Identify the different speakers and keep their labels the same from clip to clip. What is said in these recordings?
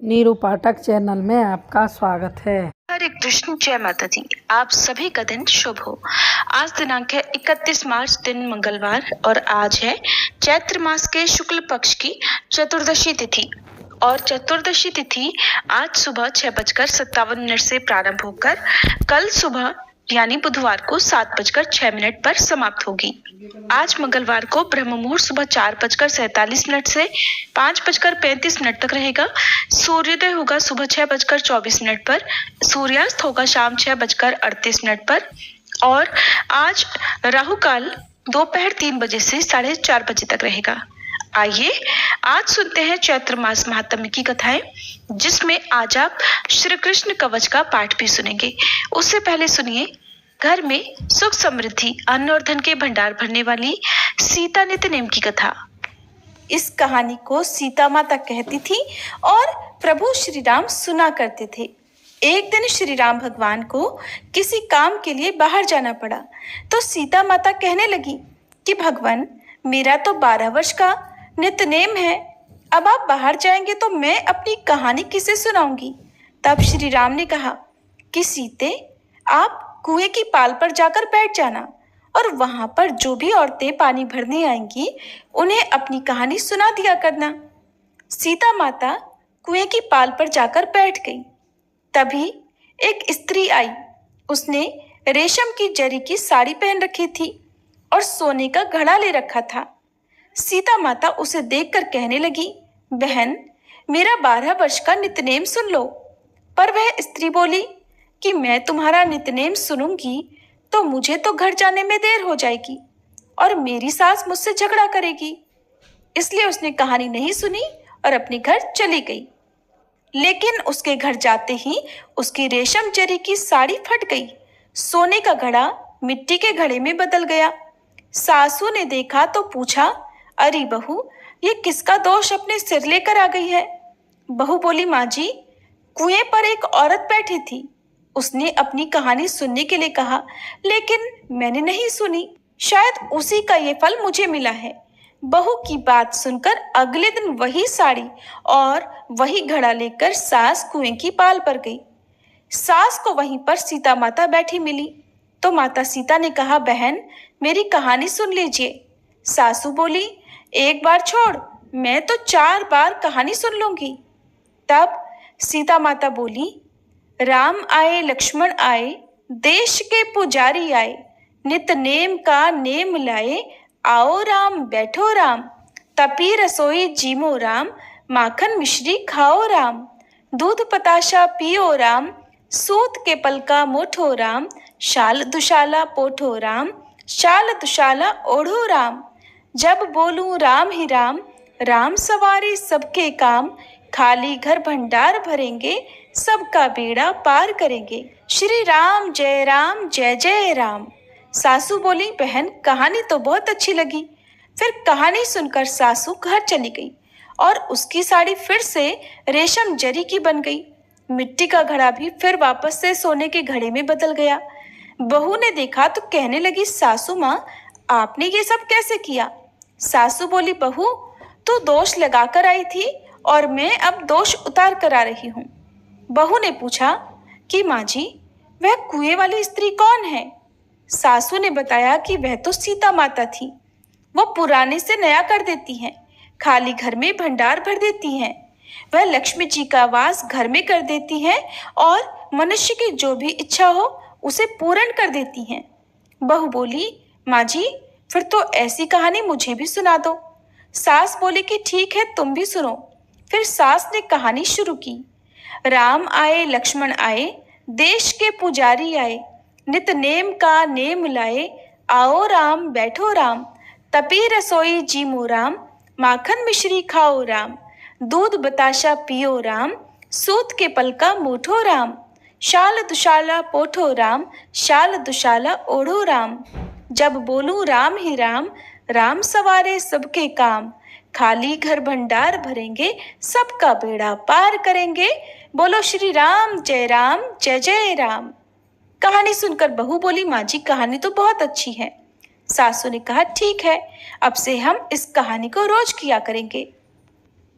Speaker 1: नीरू पाठक channel में आपका स्वागत है।
Speaker 2: हरे कृष्ण, जय माता दी। आप सभी का दिन शुभ हो। आज दिनांक है 31 मार्च, दिन मंगलवार, और आज है चैत्र मास के शुक्ल पक्ष की चतुर्दशी तिथि। और चतुर्दशी तिथि आज सुबह 6:57 से प्रारंभ होकर कल सुबह यानी बुधवार को 7:06 पर समाप्त होगी। आज मंगलवार को ब्रह्म मुहूर्त सुबह 4:47 से 5:35 तक रहेगा। सूर्योदय होगा सुबह 6:24 पर, सूर्यास्त होगा शाम 6:38 पर, और आज राहु काल दोपहर 3 बजे से 4:30 बजे तक रहेगा। आइए आज सुनते हैं चैत्र मास महात्म्य की कथाएं, जिसमें आज आप श्री कृष्ण कवच का पाठ भी सुनेंगे। उससे पहले सुनिए घर में सुख समृद्धि, अन्न और धन के भंडार भरने वाली सीता नित्य-नेम की कथा।
Speaker 3: इस कहानी को सीता माता कहती थी और प्रभु श्री राम सुना करते थे। एक दिन श्री राम भगवान को किसी काम के लिए बाहर जाना पड़ा, तो सीता माता कहने लगी कि भगवान, मेरा तो 12 वर्ष का नित्यनेम है, अब आप बाहर जाएंगे तो मैं अपनी कहानी किसे सुनाऊंगी। तब श्री राम ने कहा कि सीते, आप कुएं की पाल पर जाकर बैठ जाना और वहां पर जो भी औरतें पानी भरने आएंगी उन्हें अपनी कहानी सुना दिया करना। सीता माता कुएं की पाल पर जाकर बैठ गई। तभी एक स्त्री आई। उसने रेशम की जरी की साड़ी पहन रखी थी और सोने का घड़ा ले रखा था। सीता माता उसे देखकर कहने लगी, बहन, मेरा 12 वर्ष का नित्यनेम सुन लो। पर वह स्त्री बोली कि मैं तुम्हारा नित्यनेम सुनूंगी तो मुझे तो घर जाने में देर हो जाएगी और मेरी सास मुझसे झगड़ा करेगी। इसलिए उसने कहानी नहीं सुनी और अपने घर चली गई। लेकिन उसके घर जाते ही उसकी रेशम जरी की साड़ी फट गई। सोने का घड़ा मिट्टी के घड़े में बदल गया। सासू ने देखा तो पूछा, अरे बहू, ये किसका दोष अपने सिर लेकर आ गई है। बहू बोली, माँ जी, कुएं पर एक औरत बैठी थी। उसने अपनी कहानी सुनने के लिए कहा, लेकिन मैंने नहीं सुनी। शायद उसी का ये फल मुझे मिला है। बहू की बात सुनकर अगले दिन वही साड़ी और वही घड़ा लेकर सास कुएं की पाल पर गई। सास को वहीं पर सीता माता बैठी मिली, तो माता सीता ने कहा, बहन, मेरी कहानी सुन लीजिए। सासू बोली, एक बार छोड़, मैं तो 4 बार कहानी सुन लूंगी। तब सीता माता बोली, राम आए लक्ष्मण आए, देश के पुजारी आए, नित नेम का नेम लाए, आओ राम बैठो राम, तपी रसोई जीमो राम, माखन मिश्री खाओ राम, दूध पताशा पियो राम, सूत के पलका मोठो राम, शाल दुशाला पोठो राम, शाल दुशाला ओढ़ो राम। जब बोलूं राम ही राम, राम सवारे सबके काम, खाली घर भंडार भरेंगे, सबका बेड़ा पार करेंगे। श्री राम जय जय राम। सासू बोली, बहन, कहानी तो बहुत अच्छी लगी। फिर कहानी सुनकर सासू घर चली गई और उसकी साड़ी फिर से रेशम जरी की बन गई। मिट्टी का घड़ा भी फिर वापस से सोने के घड़े में बदल गया। बहू ने देखा तो कहने लगी, सासू माँ, आपने ये सब कैसे किया। सासू बोली, बहू, तू दोष लगाकर आई थी और मैं अब दोष उतार कर आ रही हूँ। बहू ने पूछा कि माँ जी, वह कुएं वाली स्त्री कौन है। सासू ने बताया कि वह तो सीता माता थी। वो पुराने से नया कर देती हैं, खाली घर में भंडार भर देती हैं। वह लक्ष्मी जी का वास घर में कर देती हैं और मनुष्य की जो भी इच्छा हो उसे पूर्ण कर देती हैं। बहू बोली, माँ जी, फिर तो ऐसी कहानी मुझे भी सुना दो। सास बोली कि ठीक है, तुम भी सुनो। फिर सास ने कहानी शुरू की। राम आए लक्ष्मण आए, देश के पुजारी आए, नित नेम का नेम लाए, आओ राम बैठो राम, तपी रसोई जीमो राम, माखन मिश्री खाओ राम, दूध बताशा पियो राम, सूत के पलका मोठो राम, शाल दुशाला पोठो राम, शाल दुशाला ओढ़ो राम। जब बोलूं राम ही राम, राम सवारे सबके काम, खाली घर भंडार भरेंगे, सबका बेड़ा पार करेंगे। बोलो श्री राम जय जय राम। कहानी सुनकर बहू बोली, माँ जी, कहानी तो बहुत अच्छी है। सासू ने कहा, ठीक है, अब से हम इस कहानी को रोज किया करेंगे।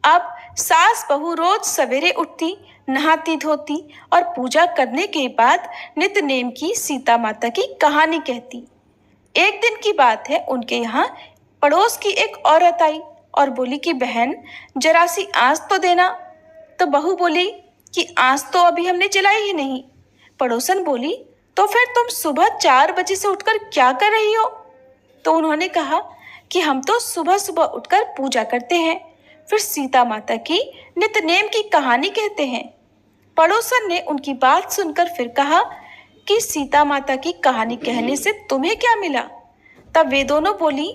Speaker 3: अब सास बहू रोज सवेरे उठती, नहाती धोती और पूजा करने के बाद नित्य नेम की सीता माता की कहानी कहती। एक दिन की बात है, उनके यहाँ पड़ोस की एक औरत आई और बोली कि बहन जरा सी आंच तो देना। तो बहू बोली कि आंच तो अभी हमने जलाई ही नहीं। पड़ोसन बोली तो फिर तुम सुबह 4 बजे से उठकर क्या कर रही हो? तो उन्होंने कहा कि हम तो सुबह सुबह उठकर पूजा करते हैं, फिर सीता माता की नित्य नेम की कहानी कहते हैं। पड़ोसन ने उनकी बात सुनकर फिर कहा कि सीता माता की कहानी कहने से तुम्हें क्या मिला? तब वे दोनों बोली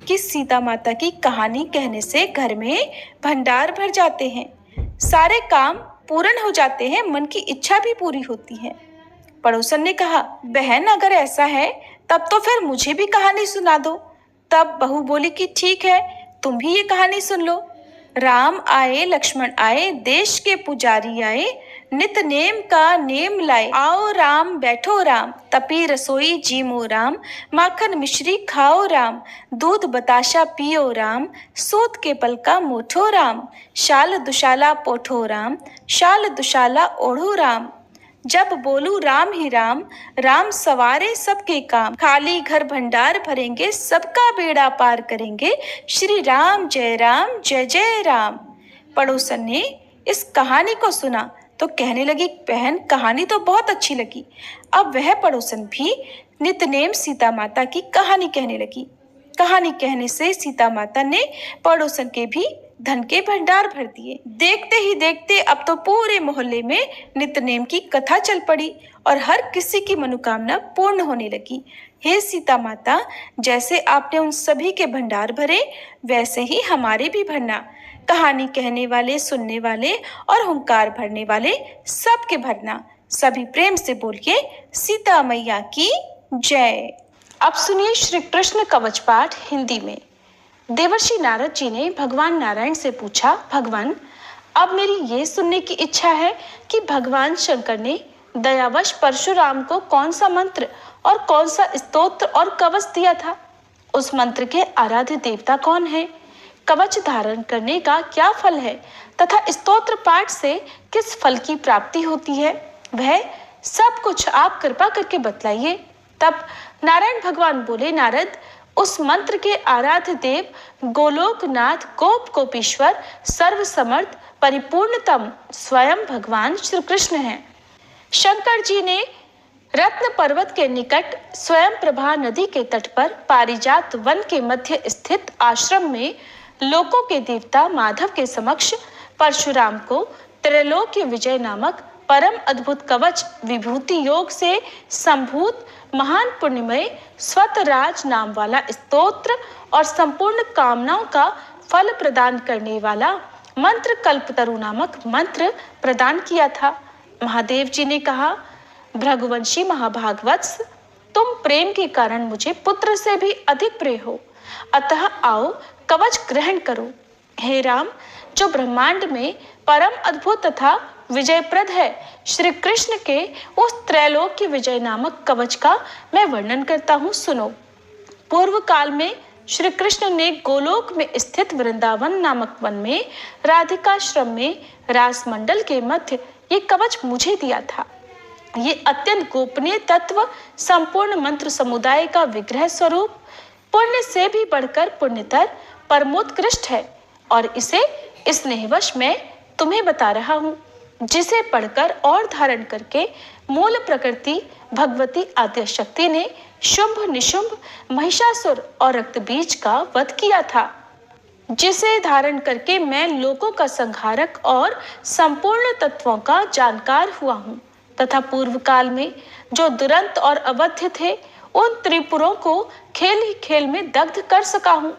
Speaker 3: कि सीता माता की कहानी कहने से घर में भंडार भर जाते हैं, सारे काम पूर्ण हो जाते हैं, मन की इच्छा भी पूरी होती है। पड़ोसन ने कहा बहन अगर ऐसा है तब तो फिर मुझे भी कहानी सुना दो। तब बहू बोली कि ठीक है, तुम भी ये कहानी सुन लो। राम आए लक्ष्मण आए, देश के पुजारी आए, नित नेम का नेम लाए। आओ राम बैठो राम, तपी रसोई जीमो राम, माखन मिश्री खाओ राम, दूध बताशा पियो राम, सूत के पल का मोठो राम, शाल दुशाला पोठो राम, शाल दुशाला ओढ़ो राम। जब बोलू राम ही राम, राम सवारे सबके काम, खाली घर भंडार भरेंगे, सबका बेड़ा पार करेंगे, श्री राम जय जय राम। पड़ोसन ने इस कहानी को सुना तो कहने लगी बहन कहानी तो बहुत अच्छी लगी। अब वह पड़ोसन भी नित्य नेम सीता माता की कहानी कहने लगी। कहानी कहने से सीता माता ने पड़ोसन के भी धन के भंडार भर दिए। देखते ही देखते अब तो पूरे मोहल्ले में नित्य नेम की कथा चल पड़ी और हर किसी की मनोकामना पूर्ण होने लगी। हे सीता माता, जैसे आपने उन सभी के भंडार भरे वैसे ही हमारे भी भरना। कहानी कहने वाले, सुनने वाले और हुंकार भरने वाले सबके भरना। सभी प्रेम से बोलिए सीता मैया की जय।
Speaker 2: अब सुनिए श्री कृष्ण कवच पाठ हिंदी में। देवर्षि नारद जी ने भगवान नारायण से पूछा, भगवान अब मेरी ये सुनने की इच्छा है कि भगवान शंकर ने दयावश परशुराम को कौन सा मंत्र और कौन सा स्तोत्र और कवच दिया था? उस मंत्र के आराध्य देवता कौन है? कवच धारण करने का क्या फल है तथा स्तोत्र पाठ से किस फल की प्राप्ति होती है? वह सब कुछ आप कृपा करके बतलाइए। तब नारायण भगवान बोले, नारद उस मंत्र के आराध्य देव गोलोकनाथ गोप गोपीश्वर सर्वसमर्थ परिपूर्णतम स्वयं भगवान श्री कृष्ण हैं। शंकर जी ने रत्न पर्वत के निकट स्वयं प्रभा नदी के तट पर पारिजात वन के मध्य स्थित आश्रम में लोकों के देवता माधव के समक्ष परशुराम को त्रैलोक्य विजय नामक परम अद्भुत कवच विभूति योग से संभूत महान पुण्यमय स्वतराज नाम वाला स्तोत्र और संपूर्ण कामनाओं का फल प्रदान करने वाला मंत्र कल्पतरु नामक मंत्र प्रदान किया था। महादेव जी ने कहा, भृगुवंशी महाभागवत्स, तुम प्रेम के कारण मुझे पुत्र से भी अधिक प्रिय हो, अतः आओ कवच ग्रहण करो। हे राम, जो ब्रह्मांड में परम अद्भुत तथा विजयप्रद है, श्री कृष्ण के उस त्रैलोक्य विजय नामक कवच का मैं वर्णन करता हूँ, सुनो। पूर्व काल में श्री कृष्ण ने गोलोक में स्थित वृंदावन नामक वन में राधिकाश्रम में रासमंडल के मध्य ये कवच मुझे दिया था। ये अत्यंत गोपनीय तत्व संपूर्ण मंत्र समुदाय का विग्रह स्वरूप पुण्य से भी बढ़कर पुण्यतर परमोत्कृष्ट है और इसे स्नेहवश मैं तुम्हें बता रहा हूँ, जिसे पढ़कर और धारण करके मूल प्रकृति भगवती आद्य शक्ति ने शुंभ निशुंभ महिषासुर और रक्तबीज का वध किया था, जिसे धारण करके मैं लोकों का संहारक और संपूर्ण तत्वों का जानकार हुआ हूँ तथा पूर्व काल में जो दुरंत और अवध्य थे उन त्रिपुरों को खेल ही खेल में दग्ध कर सका हूँ,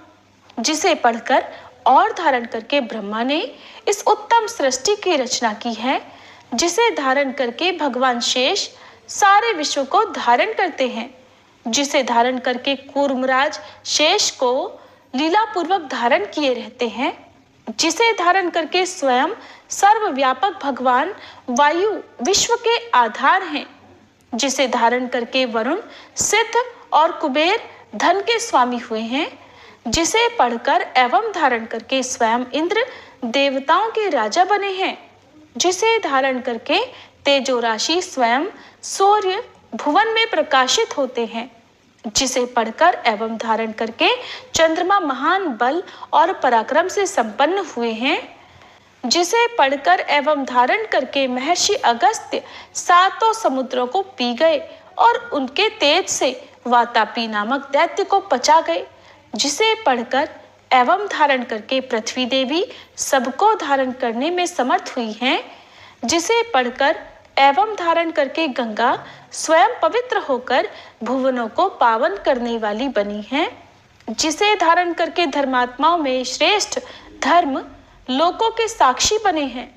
Speaker 2: जिसे पढ़कर और धारण करके ब्रह्मा ने इस उत्तम सृष्टि की रचना की है, जिसे धारण करके भगवान शेष सारे विश्व को धारण करते हैं, जिसे धारण करके कूर्मराज शेष को लीला पूर्वक धारण किए रहते हैं, जिसे धारण करके स्वयं सर्वव्यापक भगवान वायु विश्व के आधार हैं, जिसे धारण करके वरुण सिद्ध और कुबेर धन के स्वामी हुए हैं, जिसे पढ़कर एवं धारण करके स्वयं इंद्र
Speaker 3: देवताओं के राजा बने हैं, जिसे धारण करके तेजो राशि स्वयं सूर्य भुवन में प्रकाशित होते हैं, जिसे पढ़कर एवं धारण करके चंद्रमा महान बल और पराक्रम से संपन्न हुए हैं, जिसे पढ़कर एवं धारण करके महर्षि अगस्त्य सातों समुद्रों को पी गए और उनके तेज से वातापी नामक दैत्य को पचा गए, जिसे पढ़कर एवं धारण करके पृथ्वी देवी सबको धारण करने में समर्थ हुई हैं, जिसे पढ़कर एवं धारण करके गंगा स्वयं पवित्र होकर भुवनों को पावन करने वाली बनी है, जिसे धारण करके धर्मात्माओं में श्रेष्ठ धर्म लोकों के साक्षी बने हैं,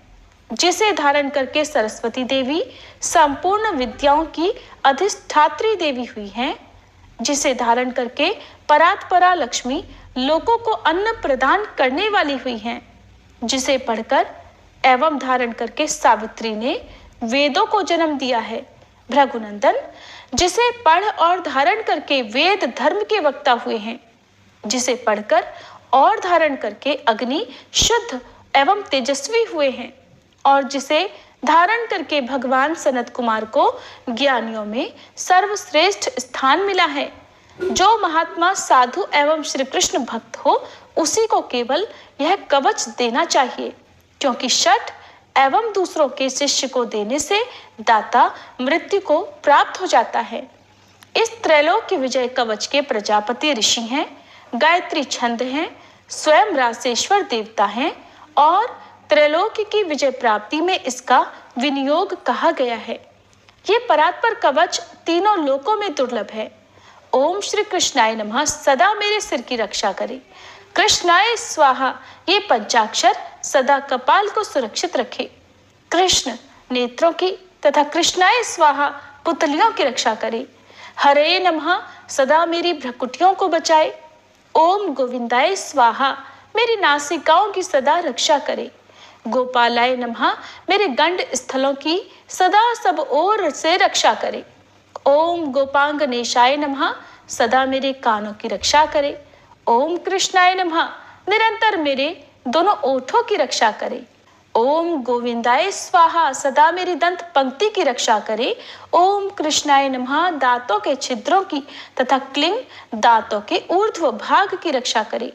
Speaker 3: जिसे धारण करके सरस्वती देवी संपूर्ण विद्याओं की अधिष्ठात्री देवी हुई हैं, जिसे धारण करके परात्परा लक्ष्मी लोकों को अन्न प्रदान करने वाली हुई हैं, जिसे पढ़कर एवं धारण करके सावित्री ने वेदों को जन्म दिया है। भृगुनंदन, जिसे पढ़ और धारण करके वेद धर्म के वक्ता हुए हैं, जिसे पढ़कर और धारण करके अग्नि शुद्ध एवं तेजस्वी हुए हैं, और जिसे धारण करके भगवान सनत कुमार को ज्ञानियों में सर्वश्रेष्ठ स्थान मिला है। जो महात्मा साधु एवं श्री कृष्ण भक्त हो, उसी को केवल यह कवच देना चाहिए, क्योंकि शठ एवं दूसरों के शिष्य को देने से दाता मृत्यु को प्राप्त हो जाता है। इस त्रैलोक के विजय कवच के प्रजापति ऋषि हैं, गायत्री छंद हैं, स्वयं रासेश्वर देवता हैं, और त्रैलोक की विजय प्राप्ति में इसका विनियोग कहा गया है। ये परात्पर कवच तीनों लोकों में दुर्लभ है। ओम श्री कृष्णाय नमः सदा मेरे सिर की रक्षा करे। कृष्णाय स्वाहा ये पंचाक्षर सदा कपाल को सुरक्षित रखे। कृष्ण नेत्रों की तथा कृष्णाय स्वाहा पुतलियों की रक्षा करे। हरे नमः सदा मेरी भ्रकुटियों को बचाए। ओम गोविंदाय स्वाहा मेरी नासिकाओं की सदा रक्षा करे। गोपालाय नमः मेरे गंड स्थलों की सदा सब ओर से रक्षा करे। ओम गोपांगनेशाय नमः सदा मेरे कानों की रक्षा करे। ओम कृष्णाय नमः निरंतर मेरे दोनों ओठों की रक्षा करे। ओम गोविंदाय स्वाहा सदा मेरी दंत पंक्ति की रक्षा करे। ओम कृष्णाय नमः दांतों के छिद्रों की तथा क्लिंग दांतों के ऊर्ध्व भाग की रक्षा करे।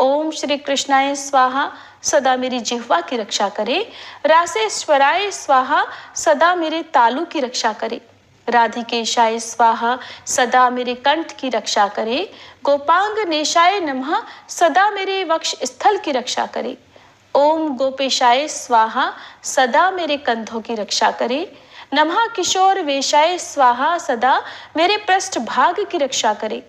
Speaker 3: ओम श्री कृष्णाय स्वाहा सदा मेरी जिह्वा की रक्षा करे। रासेश्वराय स्वाहा सदा मेरे तालु की रक्षा करे। राधिकेशाय स्वाहा सदा मेरे कंठ की रक्षा करे। गोपांग नेशाय नमः सदा मेरे वक्ष स्थल की रक्षा करे। ओम गोपेशाय स्वाहा सदा मेरे कंधों की रक्षा करे। नमः किशोर वेशाय स्वाहा सदा मेरे पृष्ठ भाग की रक्षा करे।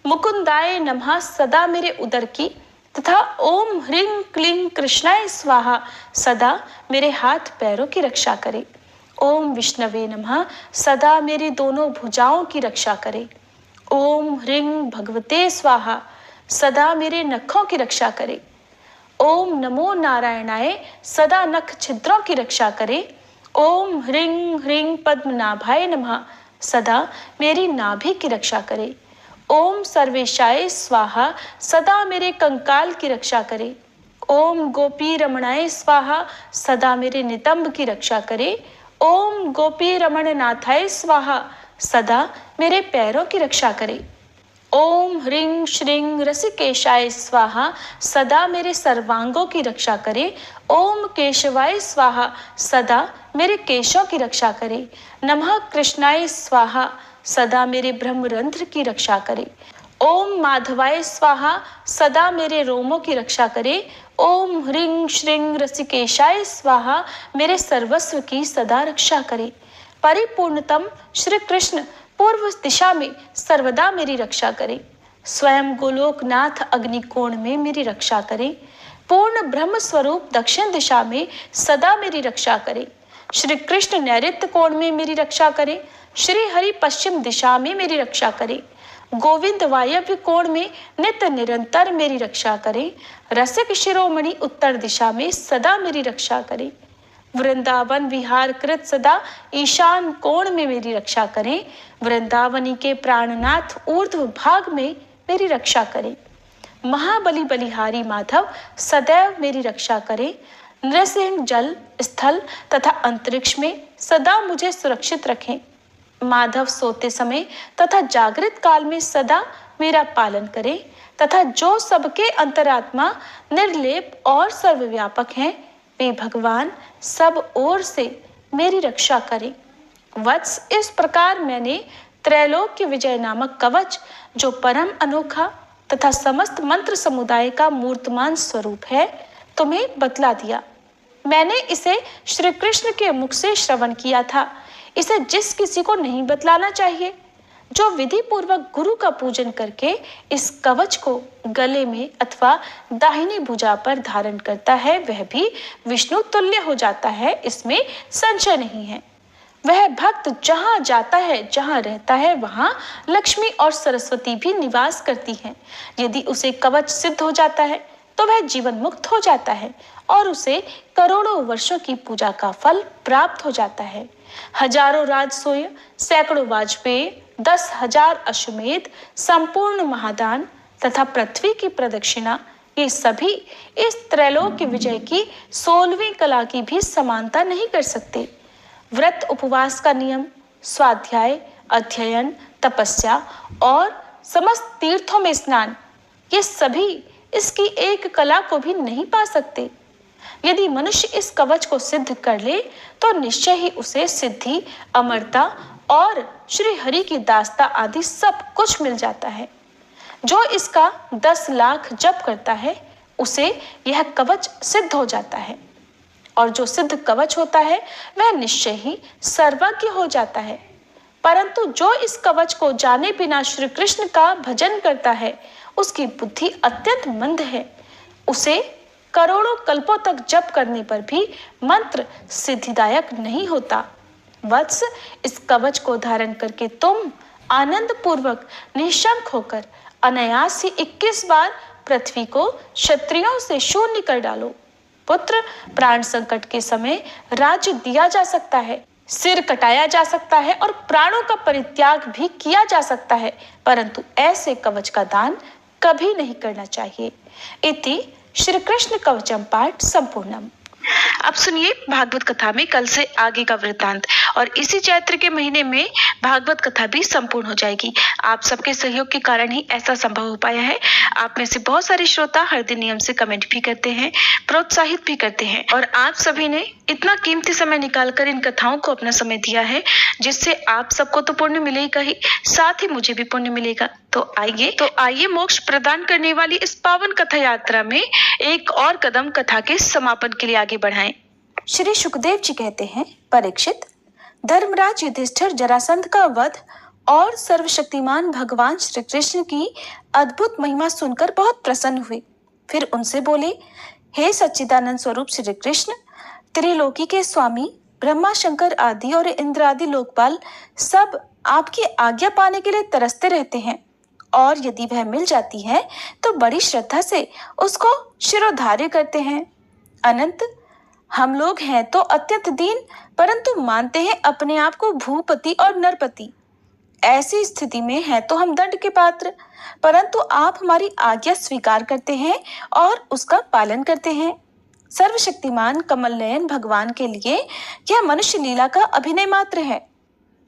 Speaker 3: मुकुंदाय नमः सदा मेरे उदर की तथा ओम ह्रीं क्लीं कृष्णाय स्वाहा सदा मेरे हाथ पैरों की रक्षा करे। ओम विष्णवे नमः सदा मेरी दोनों भुजाओं की रक्षा करे। ओम ह्रीं भगवते स्वाहा सदा मेरे नखों की रक्षा करे। ओम नमो नारायणाय सदा नख छिद्रों की रक्षा करे। ओम ह्रीं ह्रीं पद्मनाभाय नमः सदा मेरी नाभि की रक्षा करे। ओम सर्वेशाय स्वाहा सदा मेरे कंकाल की रक्षा करे। ओम गोपी रमणाय स्वाहा सदा मेरे नितंब की रक्षा करे। ओम गोपी रमण नाथाय स्वाहा सदा मेरे पैरों की रक्षा करे। ओम ह्रीं श्रीं रसिकेशाय स्वाहा सदा मेरे सर्वांगों की रक्षा करे। ओम केशवाय स्वाहा सदा मेरे केशों की रक्षा करे। नमः कृष्णाय स्वाहा सदा मेरे ब्रह्मरंध्र की रक्षा करे। ओम माधवाय स्वाहा सदा मेरे रोमों की रक्षा करे। ओम ह्रीं श्रीं रसिकेशाय स्वाहा मेरे सर्वस्व की सदा रक्षा करे। परिपूर्णतम श्री कृष्ण पूर्व दिशा में सर्वदा मेरी रक्षा करे। स्वयं गोलोकनाथ अग्निकोण में मेरी रक्षा करे। पूर्ण ब्रह्म स्वरूप दक्षिण दिशा में सदा मेरी रक्षा करे। श्री कृष्ण नैऋत्य कोण में मेरी रक्षा करे। श्री हरि पश्चिम दिशा में मेरी रक्षा करे। गोविंद वायव्य कोण में नित्य निरंतर मेरी रक्षा करे। रसिक शिरोमणि उत्तर दिशा में सदा मेरी रक्षा करे। वृंदावन विहार कृत सदा ईशान कोण में मेरी रक्षा करें। वृंदावनी के प्राणनाथ ऊर्ध्व भाग में मेरी रक्षा करें। महाबली बलिहारी माधव सदैव मेरी रक्षा करे, नृसिंह जल, स्थल तथा अंतरिक्ष में सदा मुझे सुरक्षित रखें। माधव सोते समय तथा जागृत काल में सदा मेरा पालन करे तथा जो सबके अंतरात्मा निर्लेप और सर्वव्यापक हैं, वे भगवान सब ओर से मेरी रक्षा करें। वत्स, इस प्रकार मैंने त्रैलोक्य विजय नामक कवच, जो परम अनोखा तथा समस्त मंत्र समुदाय का मूर्तमान स्वरूप है, तुम्हें बतला दिया। मैंने इसे श्री कृष्ण के मुख से श्रवण किया था। इसे जिस किसी को नहीं बतलाना चाहिए। जो विधि पूर्वक गुरु का पूजन करके इस कवच को गले में अथवा दाहिनी भुजा पर धारण करता है, वह भी विष्णु तुल्य हो जाता है, इसमें संशय नहीं है। वह भक्त जहाँ जाता है, जहाँ रहता है, वहाँ लक्ष्मी और सरस्वती भी निवास करती हैं। यदि उसे कवच सिद्ध हो जाता है तो वह जीवन मुक्त हो जाता है और उसे करोड़ों वर्षों की पूजा का फल प्राप्त हो जाता है। हजारों राजसूय, सैकड़ों वाजपेयी, 10,000 अश्वमेध, संपूर्ण महादान तथा पृथ्वी की प्रदक्षिणा, ये सभी इस त्रैलोक्य विजय की 16वीं कला की भी समानता नहीं कर सकते। व्रत, उपवास का नियम, स्वाध्याय, अध्ययन, तपस्या और समस्त तीर्थों में स्नान, ये सभी इसकी एक कला को भी नहीं पा सकते। यदि मनुष्य इस कवच को सिद्ध कर ले तो निश्चय ही उसे सिद्धि, अमरता और श्री हरि की दास्ता आदि सब कुछ मिल जाता है। जो इसका 10 लाख जप करता है, उसे यह कवच सिद्ध हो जाता है। और जो सिद्ध कवच होता है वह निश्चय ही सर्वज्ञ हो जाता है। परंतु जो इस कवच को जाने बिना श्री कृष्ण का भजन करता है, उसकी बुद्धि अत्यंत मंद है। उसे करोड़ों कल्पों तक जप करने पर भी मंत्र सिद्धिदायक नहीं होता। वत्स, इस कवच को धारण करके तुम आनंद पूर्वक निशंक होकर अनायास ही 21 बार पृथ्वी को क्षत्रियों से शून्य कर डालो। पुत्र, प्राण संकट के समय राज्य दिया जा सकता है, सिर कटाया जा सकता है और प्राणों का परित्याग भी किया जा सकता है, परंतु ऐसे कवच का दान कभी नहीं करना चाहिए। इति श्री कृष्ण कवचम पाठ संपूर्णम।
Speaker 2: अब सुनिए भागवत कथा में कल से आगे का वृत्तांत, और इसी चैत्र के महीने में भागवत कथा भी संपूर्ण हो जाएगी। आप सबके सहयोग के कारण ही ऐसा संभव हो पाया है। आप में से बहुत सारे श्रोता हर दिन नियम से कमेंट भी करते हैं, प्रोत्साहित भी करते हैं, और आप सभी ने इतना कीमती समय निकालकर इन कथाओं को अपना समय दिया है, जिससे आप सबको तो पुण्य मिलेगा ही, साथ ही मुझे भी पुण्य मिलेगा। तो आइए मोक्ष प्रदान करने वाली इस पावन कथा यात्रा में एक और कदम कथा के समापन के लिए आगे बढ़ाएं।
Speaker 3: श्री सुखदेव जी कहते हैं, परीक्षित, धर्मराज युधिष्ठिर जरासंध का वध और सर्वशक्तिमान भगवान श्री कृष्ण की अद्भुत महिमा सुनकर बहुत प्रसन्न हुए। फिर उनसे बोले, हे सच्चिदानंद स्वरूप श्री कृष्ण, त्रिलोकी के स्वामी ब्रह्मा, शंकर आदि और इंद्र आदि लोकपाल सब आपकी आज्ञा पाने के लिए तरसते रहते हैं, और यदि वह मिल जाती है तो बड़ी श्रद्धा से उसको शिरोधार्य करते हैं। अनंत, हम लोग हैं तो अत्यंत दीन, परंतु मानते हैं अपने आप को भूपति और नरपति। ऐसी स्थिति में है तो हम दंड के पात्र, परंतु आप हमारी आज्ञा स्वीकार करते हैं और उसका पालन करते हैं। सर्वशक्तिमान कमल नयन भगवान के लिए यह मनुष्य लीला का अभिनय मात्र है।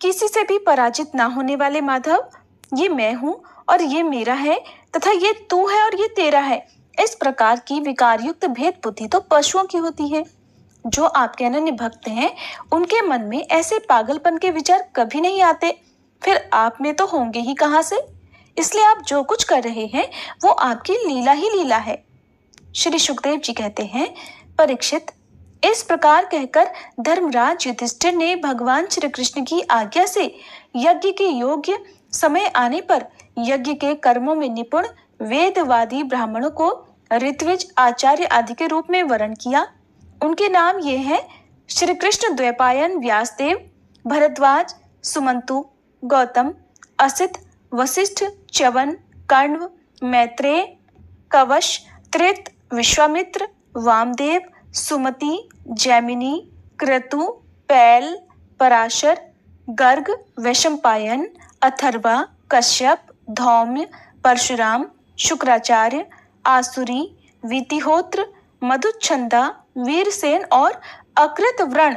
Speaker 3: किसी से भी पराजित ना होने वाले माधव, ये मैं हूँ और ये मेरा है तथा ये तू है और ये तेरा है, इस प्रकार की विकारयुक्त भेद बुद्धि तो पशुओं की होती है। जो आपके अनन्य भक्त हैं, उनके मन में ऐसे पागलपन के विचार कभी नहीं आते, फिर आप में तो होंगे ही कहाँ से। इसलिए आप जो कुछ कर रहे हैं वो आपकी लीला ही लीला है। श्री सुखदेव जी कहते हैं, परीक्षित, इस प्रकार कहकर धर्मराज युधिष्ठिर ने भगवान श्री कृष्ण की आज्ञा से यज्ञ के योग्य समय आने पर यज्ञ के कर्मों में निपुण वेदवादी ब्राह्मणों को ऋत्विज, आचार्य आदि के रूप में वर्ण किया। उनके नाम ये हैं, श्री कृष्ण द्वैपायन, व्यासदेव, भरद्वाज, सुमंतु, गौतम, असित, वशिष्ठ, च्यवन, कण्व, मैत्रेय, कवश, त्रित, विश्वामित्र, वामदेव, सुमति, जैमिनी, क्रतु, पैल, पराशर, गर्ग, वैशंपायन, अथर्वा, कश्यप, धौम्य, परशुराम, शुक्राचार्य, आसुरी, वीतिहोत्र, मधुच्छंदा, वीरसेन और अकृतव्रण।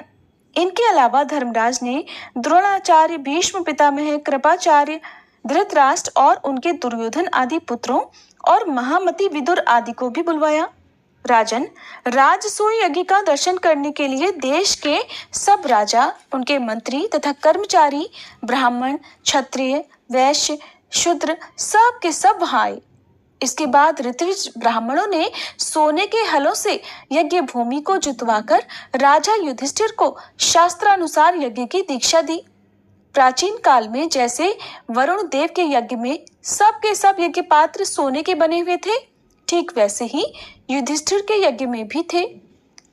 Speaker 3: इनके अलावा धर्मराज ने द्रोणाचार्य, भीष्म पितामह, कृपाचार्य, धृतराष्ट्र और उनके दुर्योधन आदि पुत्रों और महामती विदुर आदि को भी बुलवाया। राजन, राजसूय यज्ञ का दर्शन करने के लिए देश के सब राजा, उनके मंत्री तथा कर्मचारी, ब्राह्मण, क्षत्रिय, वैश्य, शूद्र सब के सब वहां आए। इसके बाद ऋत्विज ब्राह्मणों ने सोने के हलों से यज्ञ भूमि को जुतवाकर राजा युधिष्ठिर को शास्त्रानुसार यज्ञ की दीक्षा दी। प्राचीन काल में जैसे वरुण देव के यज्ञ में सब के सब यज्ञ पात्र सोने के बने हुए थे, ठीक वैसे ही युधिष्ठिर के यज्ञ में भी थे।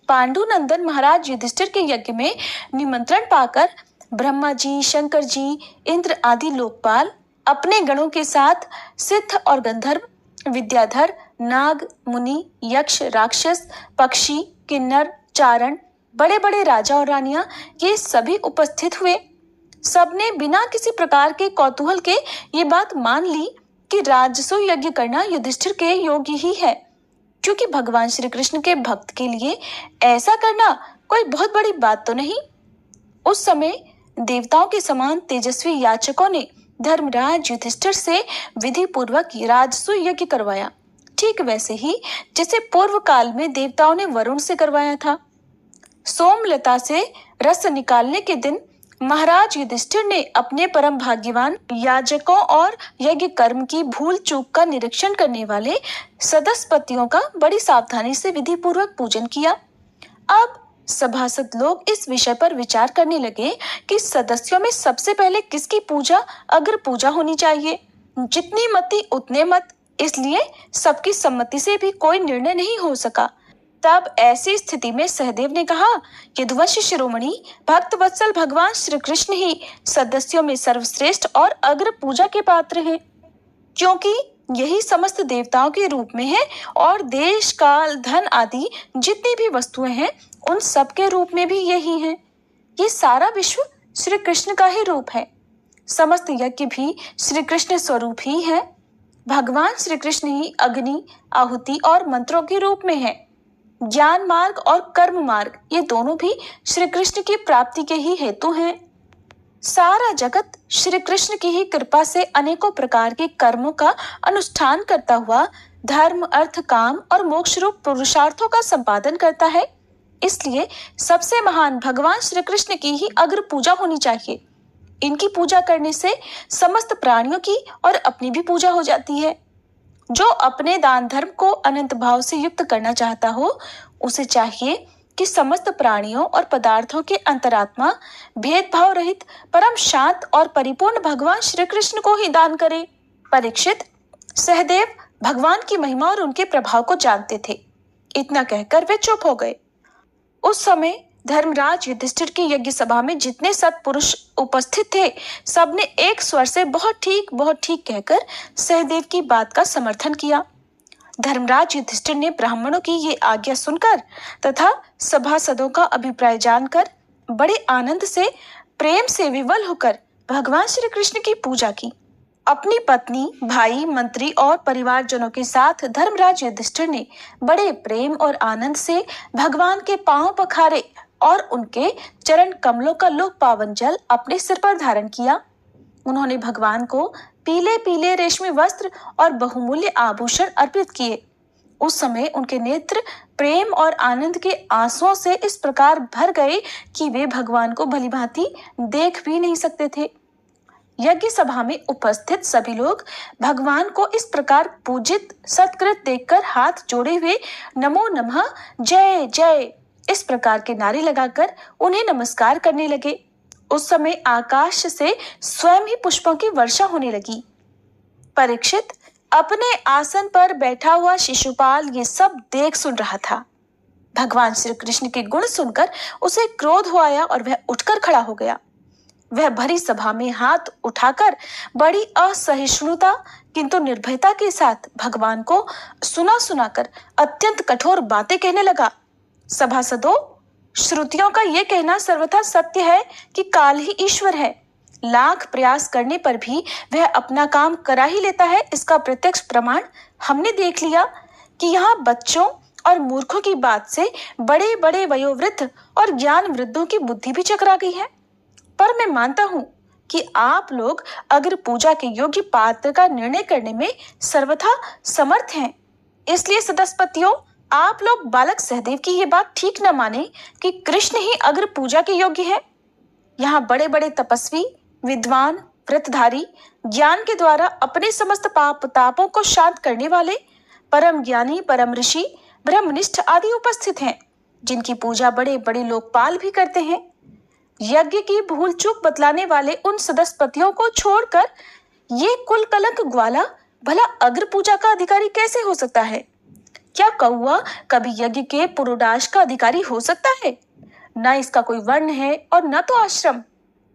Speaker 3: पांडु नंदन महाराज युधिष्ठिर के यज्ञ में निमंत्रण पाकर ब्रह्मा जी, शंकर जी, इंद्र आदि लोकपाल अपने गणों के साथ सिद्ध और गंधर्व, विद्याधर, नाग, मुनि, यक्ष, राक्षस, पक्षी, किन्नर, चारण, बड़े बड़े राजा और रानियां ये सभी उपस्थित हुए। सबने बिना किसी प्रकार के कौतूहल के ये बात मान ली कि राजसूय यज्ञ करना युधिष्ठिर के योग्य ही है, क्योंकि भगवान श्री कृष्ण के भक्त के लिए ऐसा करना कोई बहुत बड़ी बात तो नहीं। उस समय देवताओं के समान तेजस्वी याचकों ने धर्मराज युधिष्ठिर से विधि पूर्वक राजसूय यज्ञ करवाया, ठीक वैसे ही जैसे पूर्व काल में देवताओं ने वरुण से करवाया था। सोमलता से रस निकालने के दिन महाराज युधिष्ठिर ने अपने परम भाग्यवान याजकों और यज्ञ कर्म की भूल चूक का निरीक्षण करने वाले सदस्यपतियों का बड़ी सावधानी से विधि पूर्वक पूजन किया। अब सभासद लोग इस विषय पर विचार करने लगे कि सदस्यों में सबसे पहले किसकी पूजा अग्र पूजा होनी चाहिए। जितनी मति उतने मत, इसलिए सबकी सम्मति से भी कोई निर्णय नहीं हो सका। तब ऐसी स्थिति में सहदेव ने कहा, यदुवंश शिरोमणि भक्त वत्सल भगवान श्री कृष्ण ही सदस्यों में सर्वश्रेष्ठ और अग्र पूजा के पात्र हैं, क्योंकि यही समस्त देवताओं के रूप में है और देश काल धन आदि जितनी भी वस्तुएं हैं उन सब के रूप में भी यही है। ये सारा विश्व श्री कृष्ण का ही रूप है। समस्त यज्ञ भी श्री कृष्ण स्वरूप ही है। भगवान श्री कृष्ण ही अग्नि, आहुति और मंत्रों के रूप में है। ज्ञान मार्ग और कर्म मार्ग ये दोनों भी श्री कृष्ण की प्राप्ति के ही हेतु हैं। सारा जगत श्री कृष्ण की ही कृपा से अनेकों प्रकार के कर्मों का अनुष्ठान करता हुआ धर्म, अर्थ, काम और मोक्ष रूप पुरुषार्थों का संपादन करता है। इसलिए सबसे महान भगवान श्री कृष्ण की ही अग्र पूजा होनी चाहिए। इनकी पूजा करने से समस्त प्राणियों की और अपनी भी पूजा हो जाती है। जो अपने दान धर्म को अनंत भाव से युक्त करना चाहता हो, उसे चाहिए कि समस्त प्राणियों और पदार्थों के अंतरात्मा भेदभाव रहित परम शांत और परिपूर्ण भगवान श्री कृष्ण को ही दान करे। परीक्षित, सहदेव भगवान की महिमा और उनके प्रभाव को जानते थे। इतना कहकर वे चुप हो गए। उस समय धर्मराज युधिष्ठिर की यज्ञ सभा में जितने सत्पुरुष उपस्थित थे, सबने एक स्वर से बहुत ठीक कहकर सहदेव की बात का समर्थन किया। धर्मराज युधिष्ठिर ने ब्राह्मणों की ये आज्ञा सुनकर तथा सभासदों का अभिप्राय जानकर बड़े आनंद से, प्रेम से विवल होकर भगवान श्री कृष्ण की पूजा की। अपनी पत्नी, भाई, मंत्री और परिवारजनों के साथ धर्मराज युधिष्ठिर ने बड़े प्रेम और आनंद से भगवान के पांव पखारे और उनके चरण कमलों का लोक पावन जल अपने सिर पर धारण किया। उन्होंने भगवान को पीले पीले रेशमी वस्त्र और बहुमूल्य आभूषण अर्पित किए। उस समय उनके नेत्र प्रेम और आनंद के आंसुओं से इस प्रकार भर गए कि वे भगवान को भलीभांति देख भी नहीं सकते थे। यज्ञ सभा में उपस्थित सभी लोग भगवान को इस प्रकार पूजित सत्कृत देखकर हाथ जोड़े हुए नमो नमः, जय जय इस प्रकार के नारे लगाकर उन्हें नमस्कार करने लगे। उस समय आकाश से स्वयं ही पुष्पों की वर्षा होने लगी। परीक्षित, अपने आसन पर बैठा हुआ शिशुपाल ये सब देख सुन रहा था। भगवान श्री कृष्ण के गुण सुनकर उसे क्रोध हो आया और वह उठकर खड़ा हो गया। वह भरी सभा में हाथ उठाकर बड़ी असहिष्णुता किंतु निर्भयता के साथ भगवान को सुनाकर अत्यंत कठोर बातें कहने लगा। सभासदों, श्रुतियों का यह कहना सर्वथा सत्य है कि काल ही ईश्वर है। लाख प्रयास करने पर भी वह अपना काम करा ही लेता है। इसका प्रत्यक्ष प्रमाण हमने देख लिया कि यहाँ बच्चों और मूर्खों की बात से बड़े बड़े वयोवृद्ध और ज्ञान वृद्धों की बुद्धि भी चकरा गई है। पर मैं मानता हूँ कि आप लोग अगर पूजा के योग्य पात्र का निर्णय करने में सर्वथा समर्थ हैं। इसलिए सदस्यपतियों, आप लोग बालक सहदेव की ये बात ठीक न माने कि कृष्ण ही अगर पूजा के योग्य है। यहाँ बड़े बड़े तपस्वी, विद्वान, व्रतधारी, ज्ञान के द्वारा अपने समस्त पाप तापों को शांत करने वाले परम ज्ञानी, परम ऋषि, ब्रह्मनिष्ठ आदि उपस्थित हैं, जिनकी पूजा बड़े बड़े लोकपाल भी करते हैं। यज्ञ की भूल चूक बतलाने वाले उन सदस्यपतियों को छोड़कर ये कुल कलंक ग्वाला भला अग्र पूजा का अधिकारी कैसे हो सकता है? क्या कौआ कभी यज्ञ के पुरोडाश का अधिकारी हो सकता है? न इसका कोई वर्ण है और न तो आश्रम,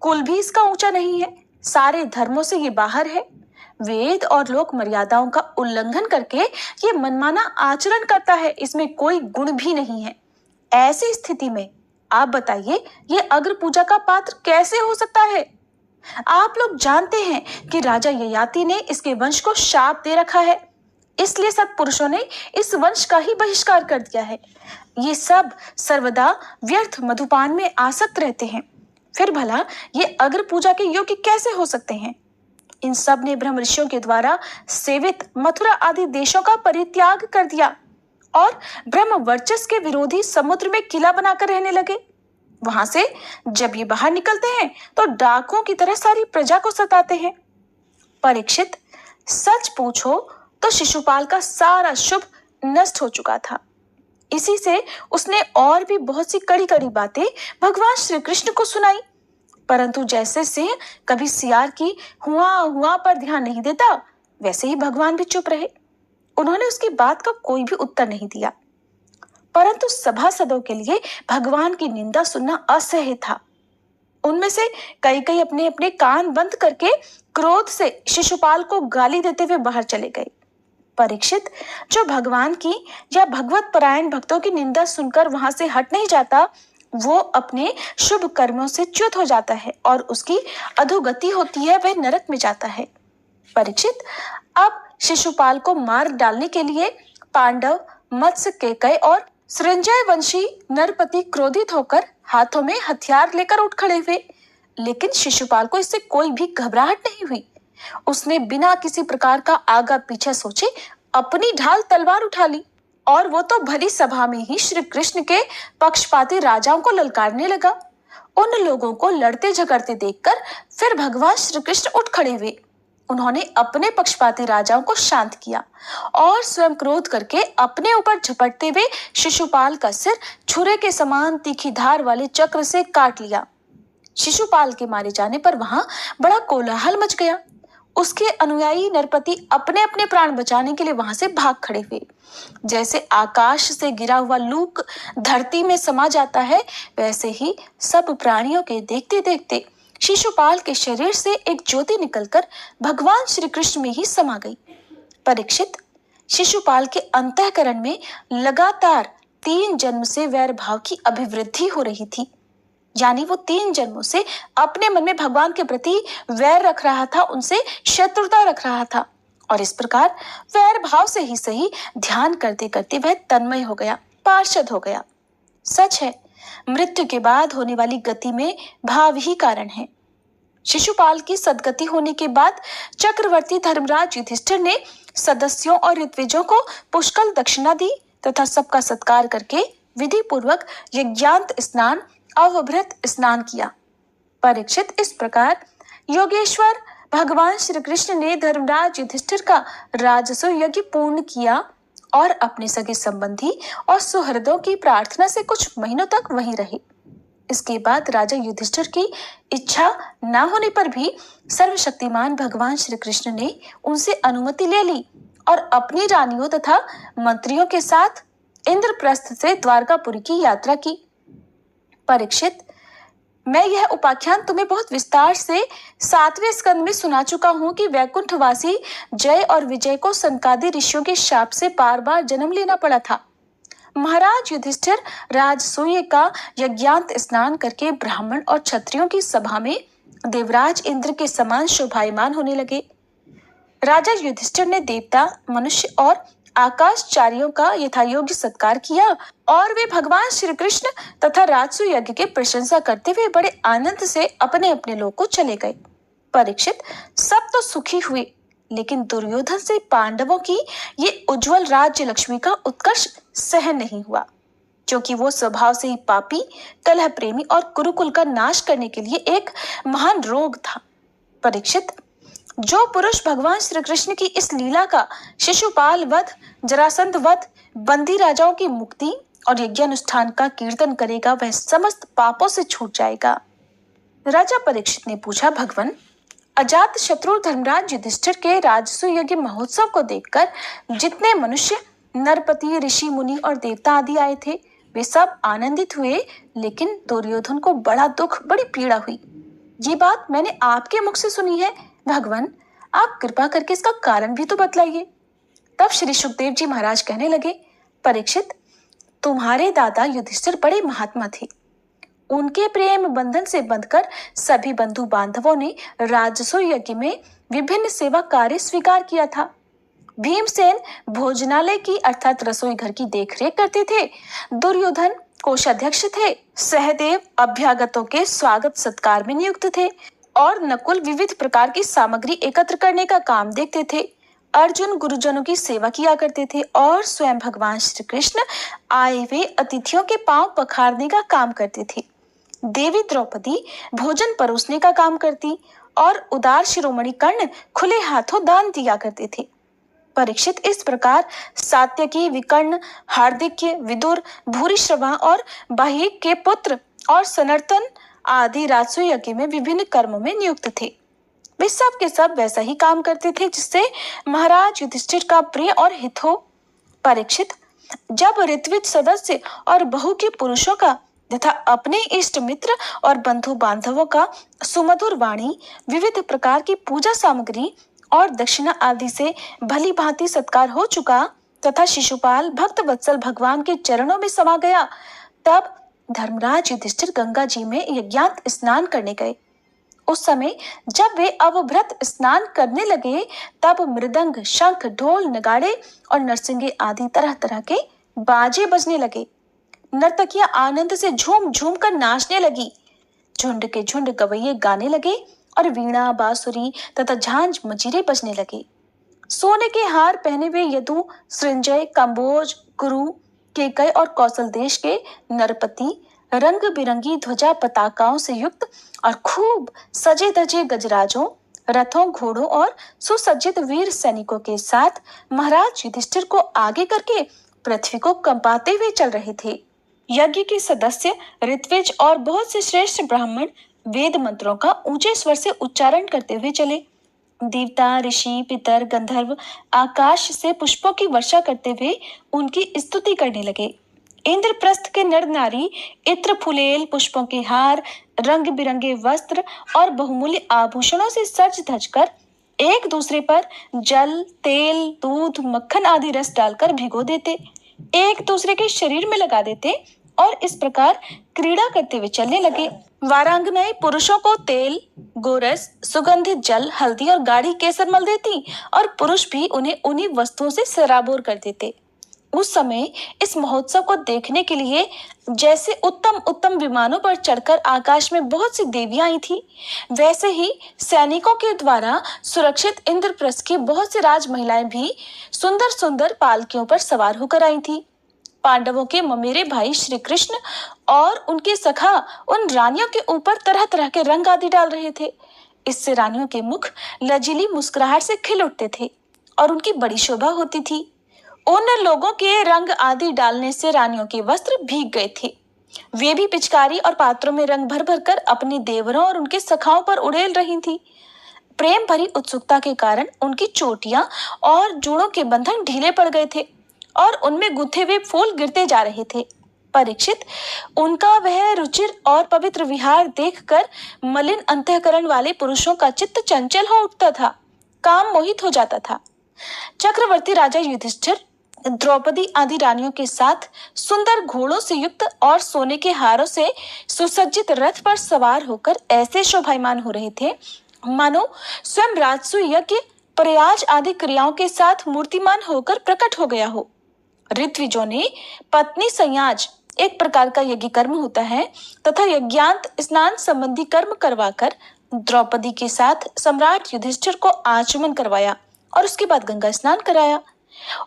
Speaker 3: कुल भी इसका ऊंचा नहीं है, सारे धर्मों से ये बाहर है। वेद और लोक मर्यादाओं का उल्लंघन करके ये मनमाना आचरण करता है, इसमें कोई गुण भी नहीं है। ऐसी स्थिति में आप बताइए, ये अग्र पूजा का पात्र कैसे हो सकता है? आप लोग जानते हैं कि राजा ययाति ने इसके वंश को शाप दे रखा है, इसलिए सत्पुरुषों ने इस वंश का ही बहिष्कार कर दिया है। ये सब सर्वदा व्यर्थ मधुपान में आसक्त रहते हैं, फिर भला ये अग्र पूजा के योग्य कैसे हो सकते हैं? इन सब ने ब्रह्म ऋषियों के द्वारा सेवित मथुरा आदि देशों का परित्याग कर दिया और ब्रह्म वर्चस्व के विरोधी समुद्र में किला बनाकर रहने लगे। वहां से जब ये बाहर निकलते हैं तो डाकुओं की तरह सारी प्रजा को सताते हैं। परीक्षित, सच पूछो तो शिशुपाल का सारा शुभ नष्ट हो चुका था। इसी से उसने और भी बहुत सी कड़ी कड़ी बातें भगवान श्री कृष्ण को सुनाई, परंतु जैसे सिंह कभी सियार की हुआ हुआ पर ध्यान नहीं देता, वैसे ही भगवान भी चुप रहे। उन्होंने उसकी बात का कोई भी उत्तर नहीं दिया, परंतु सभासदों के लिए भगवान की निंदा सुनना असह्य था। उनमें से कई कई अपने अपने कान बंद करके क्रोध से शिशुपाल को गाली देते हुए बाहर चले गए। परीक्षित, जो भगवान की या भगवत परायण भक्तों की निंदा सुनकर वहां से हट नहीं जाता, वो अपने शुभ कर्मों से च्युत हो जाता है और उसकी अधोगति होती है, वह नरक में जाता है। परीक्षित, अब शिशुपाल को मार डालने के लिए पांडव, मत्स्य, केकय और सृंजय वंशी नरपति क्रोधित होकर हाथों में हथियार लेकर उठ खड़े हुए, लेकिन शिशुपाल को इससे कोई भी घबराहट नहीं हुई। उसने बिना किसी प्रकार का आगा पीछे सोचे अपनी ढाल तलवार उठा ली और वो तो भली सभा में ही श्री कृष्ण के पक्षपाती राजाओं को ललकारने लगा। उन लोगों को लड़ते झगड़ते देखकर फिर भगवान श्री कृष्ण उठ खड़े हुए। उन्होंने अपने पक्षपाती राजाओं को शांत किया और स्वयं क्रोध करके अपने ऊपर झपटते हुए शिशुपाल का सिर छुरे के समान तीखी धार वाले चक्र से काट लिया। शिशुपाल के मारे जाने पर वहां बड़ा कोलाहल मच गया। उसके अनुयायी नरपति अपने अपने प्राण बचाने के लिए वहां से भाग खड़े हुए। जैसे आकाश से गिरा हुआ लूक धरती में समा जाता है, वैसे ही सब प्राणियों के देखते देखते शिशुपाल के शरीर से एक ज्योति निकलकर भगवान श्री कृष्ण में ही समा गई। परीक्षित, शिशुपाल के अंतःकरण में लगातार 3 जन्म से वैर भाव की अभिवृद्धि हो रही थी, यानी वो 3 जन्मों से अपने मन में भगवान के प्रति वैर रख रहा था, उनसे शत्रुता रख रहा था, और इस प्रकार वैर भाव से ही सही ध्यान करते करते वह तन्मय हो गया, पार्षद हो गया। सच है, मृत्यु के बाद होने वाली गति में भाव ही कारण है। शिशुपाल की सदगति होने के बाद चक्रवर्ती धर्मराज युधिष्ठिर ने सदस्यों और ऋत्विजों को पुष्कल दक्षिणा दी तथा सबका सत्कार करके विधि पूर्वक यज्ञांत स्नान, अवभृत स्नान किया। परीक्षित, इस प्रकार योगेश्वर भगवान श्री कृष्ण ने धर्मराज युधिष्ठिर का राजसु यज्ञ पूर्ण किया और अपने सगे संबंधी और सुहृदों की प्रार्थना से कुछ महीनों तक वहीं रहे। इसके बाद राजा युधिष्ठिर की इच्छा न होने पर भी सर्वशक्तिमान भगवान श्री कृष्ण ने उनसे अनुमति ले ली और अपनी रानियों तथा मंत्रियों के साथ इंद्रप्रस्थ से द्वारकापुरी की यात्रा की। परीक्षित, मैं यह उपाख्यान तुम्हें बहुत विस्तार से 7वें स्कंद में सुना चुका हूँ कि वैकुंठवासी जय और विजय को सनकादि ऋषियों के शाप से बार बार जन्म लेना पड़ा था। महाराज युधिष्ठिर राजसूय का यज्ञांत स्नान करके ब्राह्मण और क्षत्रियों की सभा में देवराज इंद्र के समान शोभायमान होने लगे। राजा युधिष्ठिर ने देवता, मनुष्य और आकाशचारियों का यथायोग्य सत्कार किया और वे भगवान श्री कृष्ण तथा राजसु यज्ञ की प्रशंसा करते हुए बड़े आनंद से अपने अपने लोक को चले गए। परीक्षित सब तो सुखी हुए, लेकिन दुर्योधन से पांडवों की ये उज्जवल राज्य लक्ष्मी का उत्कर्ष सहन नहीं हुआ, क्योंकि वो स्वभाव से ही पापी, कलह प्रेमी और कुरुकुल का नाश करने के लिए एक महान रोग था। परीक्षित, जो पुरुष भगवान श्री कृष्ण की इस लीला का शिशुपाल वध, जरासंध वध, बंदी राजाओं की मुक्ति और यज्ञानुष्ठान का कीर्तन करेगा, वह समस्त पापों से छूट जाएगा। राजा परीक्षित ने पूछा, भगवान, अजात शत्रु धर्मराज युधिष्ठिर के राजसूय यज्ञ महोत्सव को देखकर जितने मनुष्य, नरपति, ऋषि, मुनि और देवता आदि आए थे, वे सब आनंदित हुए, लेकिन दुर्योधन को बड़ा दुख, बड़ी पीड़ा हुई। ये बात मैंने आपके मुख से सुनी है। भगवान, आप कृपा करके इसका कारण भी तो बतलाइए। तब श्री सुखदेव जी महाराज कहने लगे, परीक्षित, तुम्हारे दादा युधिष्ठिर बड़े महात्मा थे। उनके प्रेम बंधन से बंधकर सभी बंधु बांधवों ने राजसूय यज्ञ में विभिन्न सेवा कार्य स्वीकार किया था। भीमसेन भोजनालय की अर्थात रसोई घर की देखरेख करते थे, दुर्योधन कोषाध्यक्ष थे, सहदेव अभ्यागतों के स्वागत सत्कार में नियुक्त थे और नकुल विविध प्रकार की सामग्री एकत्र करने का काम देखते थे। अर्जुन गुरुजनों की सेवा किया करते थे और स्वयं भगवान श्री कृष्ण आए हुए अतिथियों के पांव पखारने का काम करते थे। देवी द्रौपदी भोजन परोसने का काम करती और उदार शिरोमणि कर्ण खुले हाथों दान दिया करते थे। परीक्षित, इस प्रकार सात्यकी, विकर्ण, हार्दिक्य, विदुर, भूरिश्रवा और बाह्यक के पुत्र और सनर्तन आदि राजसूय यज्ञ में विभिन्न कर्मों में नियुक्त थे। वे सब के सब वैसा ही काम करते थे जिससे महाराज युधिष्ठिर का प्रिय और हित हो। परीक्षित, जब ऋत्विज सदस्य और बहु के पुरुषों का तथा अपने इष्ट मित्र और बंधु बांधवों का सुमधुर वाणी, विविध प्रकार की पूजा सामग्री और दक्षिणा आदि से भली भांति सत्कार हो चुका तथा शिशुपाल भक्त वत्सल भगवान के चरणों में समा गया, तब धर्मराज युधिष्ठिर गंगा जी में यज्ञांत स्नान करने गए। उस समय जब वे अवभृत स्नान करने लगे, तब मृदंग, शंख, ढोल, नगाड़े और नरसिंगे आदि तरह तरह के बाजे बजने लगे। नर्तकियां आनंद से झूम झूम कर नाचने लगी। झुंड के झुंड गवैये गाने लगे और वीणा, बांसुरी तथा झांझ मजीरे बजने लगे। सोने के हार पहने हुए यदु, सृंजय, कंबोज, गुरु, केकय और कौशल देश के नरपति रंग बिरंगी ध्वजा पताकाओं से युक्त और खूब सजे धजे गजराजों, रथों, घोड़ों और सुसज्जित वीर सैनिकों के साथ महाराज युधिष्ठिर को आगे करके पृथ्वी को कंपाते हुए चल रहे थे। यज्ञ के सदस्य ऋत्विज और बहुत से श्रेष्ठ ब्राह्मण वेद मंत्रों का ऊंचे स्वर से उच्चारण करते हुए चले। देवता, ऋषि, पितर, गंधर्व आकाश से पुष्पों की वर्षा करते हुए उनकी स्तुति करने लगे। इंद्रप्रस्थ के नर नारी इत्र, फुलेल, पुष्पों के हार, रंग बिरंगे वस्त्र और बहुमूल्य आभूषणों से सज धज कर एक दूसरे पर जल, तेल, दूध, मक्खन आदि रस डालकर भिगो देते, एक दूसरे के शरीर में लगा देते और इस प्रकार क्रीड़ा करते हुए चलने लगे। वारांगनाएं पुरुषों को तेल, गोरस, सुगंधित जल, हल्दी और गाढ़ी केसर मल देती और पुरुष भी उन्हें उन्हीं वस्तुओं से सराबोर कर देते। उस समय इस महोत्सव को देखने के लिए जैसे उत्तम उत्तम विमानों पर चढ़कर आकाश में बहुत सी देवियां आई थी, वैसे ही सैनिकों के द्वारा सुरक्षित इंद्रप्रस्थ की बहुत सी राज महिलाएं भी सुंदर सुंदर पालकियों पर सवार होकर आई थी। पांडवों के ममेरे भाई श्री कृष्ण और उनके सखा उन रानियों के ऊपर तरह तरह के रंग आदि डाल रहे थे। इससे रानियों के मुख लजीली मुस्कुराहट से खिल उठते थे और उनकी बड़ी शोभा होती थी। उन लोगों के रंग आदि डालने से रानियों के वस्त्र भीग गए थे। वे भी पिचकारी और पात्रों में रंग भर भर कर अपने देवरों और उनके सखाओं पर उड़ेल रही थी। प्रेम भरी उत्सुकता के कारण उनकी चोटियां और जूड़ों के बंधन ढीले पड़ गए थे और उनमें गुथे हुए फूल गिरते जा रहे थे। परीक्षित, उनका वह रुचिर और पवित्र विहार देखकर मलिन अंतःकरण वाले पुरुषों का चित्त चंचल हो उठता था, काम मोहित हो जाता था। चक्रवर्ती राजा युधिष्ठिर द्रौपदी आदि रानियों के साथ सुंदर घोड़ों से युक्त और सोने के हारों से सुसज्जित रथ पर सवार होकर ऐसे शोभायमान हो रहे थे मानो स्वयं राजसूय यज्ञ प्रयाज आदि क्रियाओं के साथ मूर्तिमान होकर प्रकट हो गया हो। ऋत्विजों ने पत्नी संयाज एक प्रकार का यज्ञ कर्म होता है तथा यज्ञांत स्नान संबंधी कर्म करवाकर द्रौपदी के साथ सम्राट युधिष्ठिर को आचमन करवाया और उसके बाद गंगा स्नान कराया।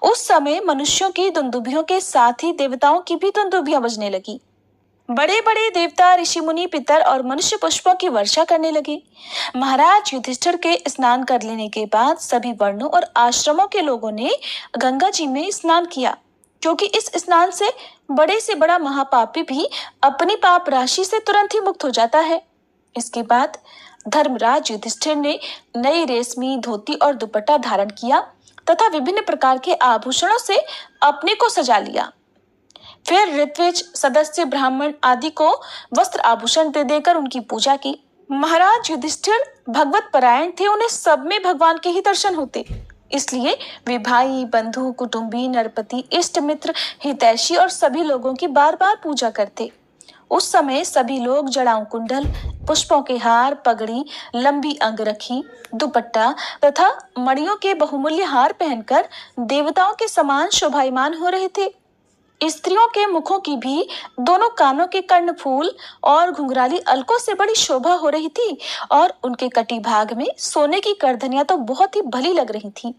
Speaker 3: उस समय मनुष्यों की दुंदुभियों के साथ ही देवताओं की भी दुंदुभियां बजने लगी। बड़े बड़े देवता, ऋषि मुनि, पितर और मनुष्य पुष्पों की वर्षा करने लगे। महाराज युधिष्ठिर के स्नान कर लेने के बाद सभी वर्णों और आश्रमों के लोगों ने गंगा जी में स्नान किया, क्योंकि इस स्नान से बड़ा महापापी भी अपनी पाप राशि से तुरंत ही मुक्त हो जाता है। इसके बाद धर्मराज युधिष्ठिर ने नई रेशमी धोती और दुपट्टा धारण किया तथा विभिन्न प्रकार के आभूषणों से अपने को सजा लिया। फिर ऋत्विज, सदस्य, ब्राह्मण आदि को वस्त्र आभूषण दे देकर उनकी पूजा की। महाराज युधिष्ठिर भगवत परायण थे, उन्हें सब में भगवान के ही दर्शन होते, इसलिए वे भाई, बंधु, कुटुंबी, नरपति, इष्ट मित्र, हितैषी और सभी लोगों की बार बार पूजा करते। उस समय सभी लोग जड़ाऊ कुंडल, पुष्पों के हार, पगड़ी, लंबी अंगरखी, दुपट्टा तथा मणियों के बहुमूल्य हार पहनकर देवताओं के समान शोभायमान हो रहे थे। स्त्रियों के मुखों की भी दोनों कानों के कर्णफूल और घुंघराली अलकों से बड़ी शोभा हो रही थी और उनके कटी भाग में सोने की करधनियां तो बहुत ही भली लग रही थी।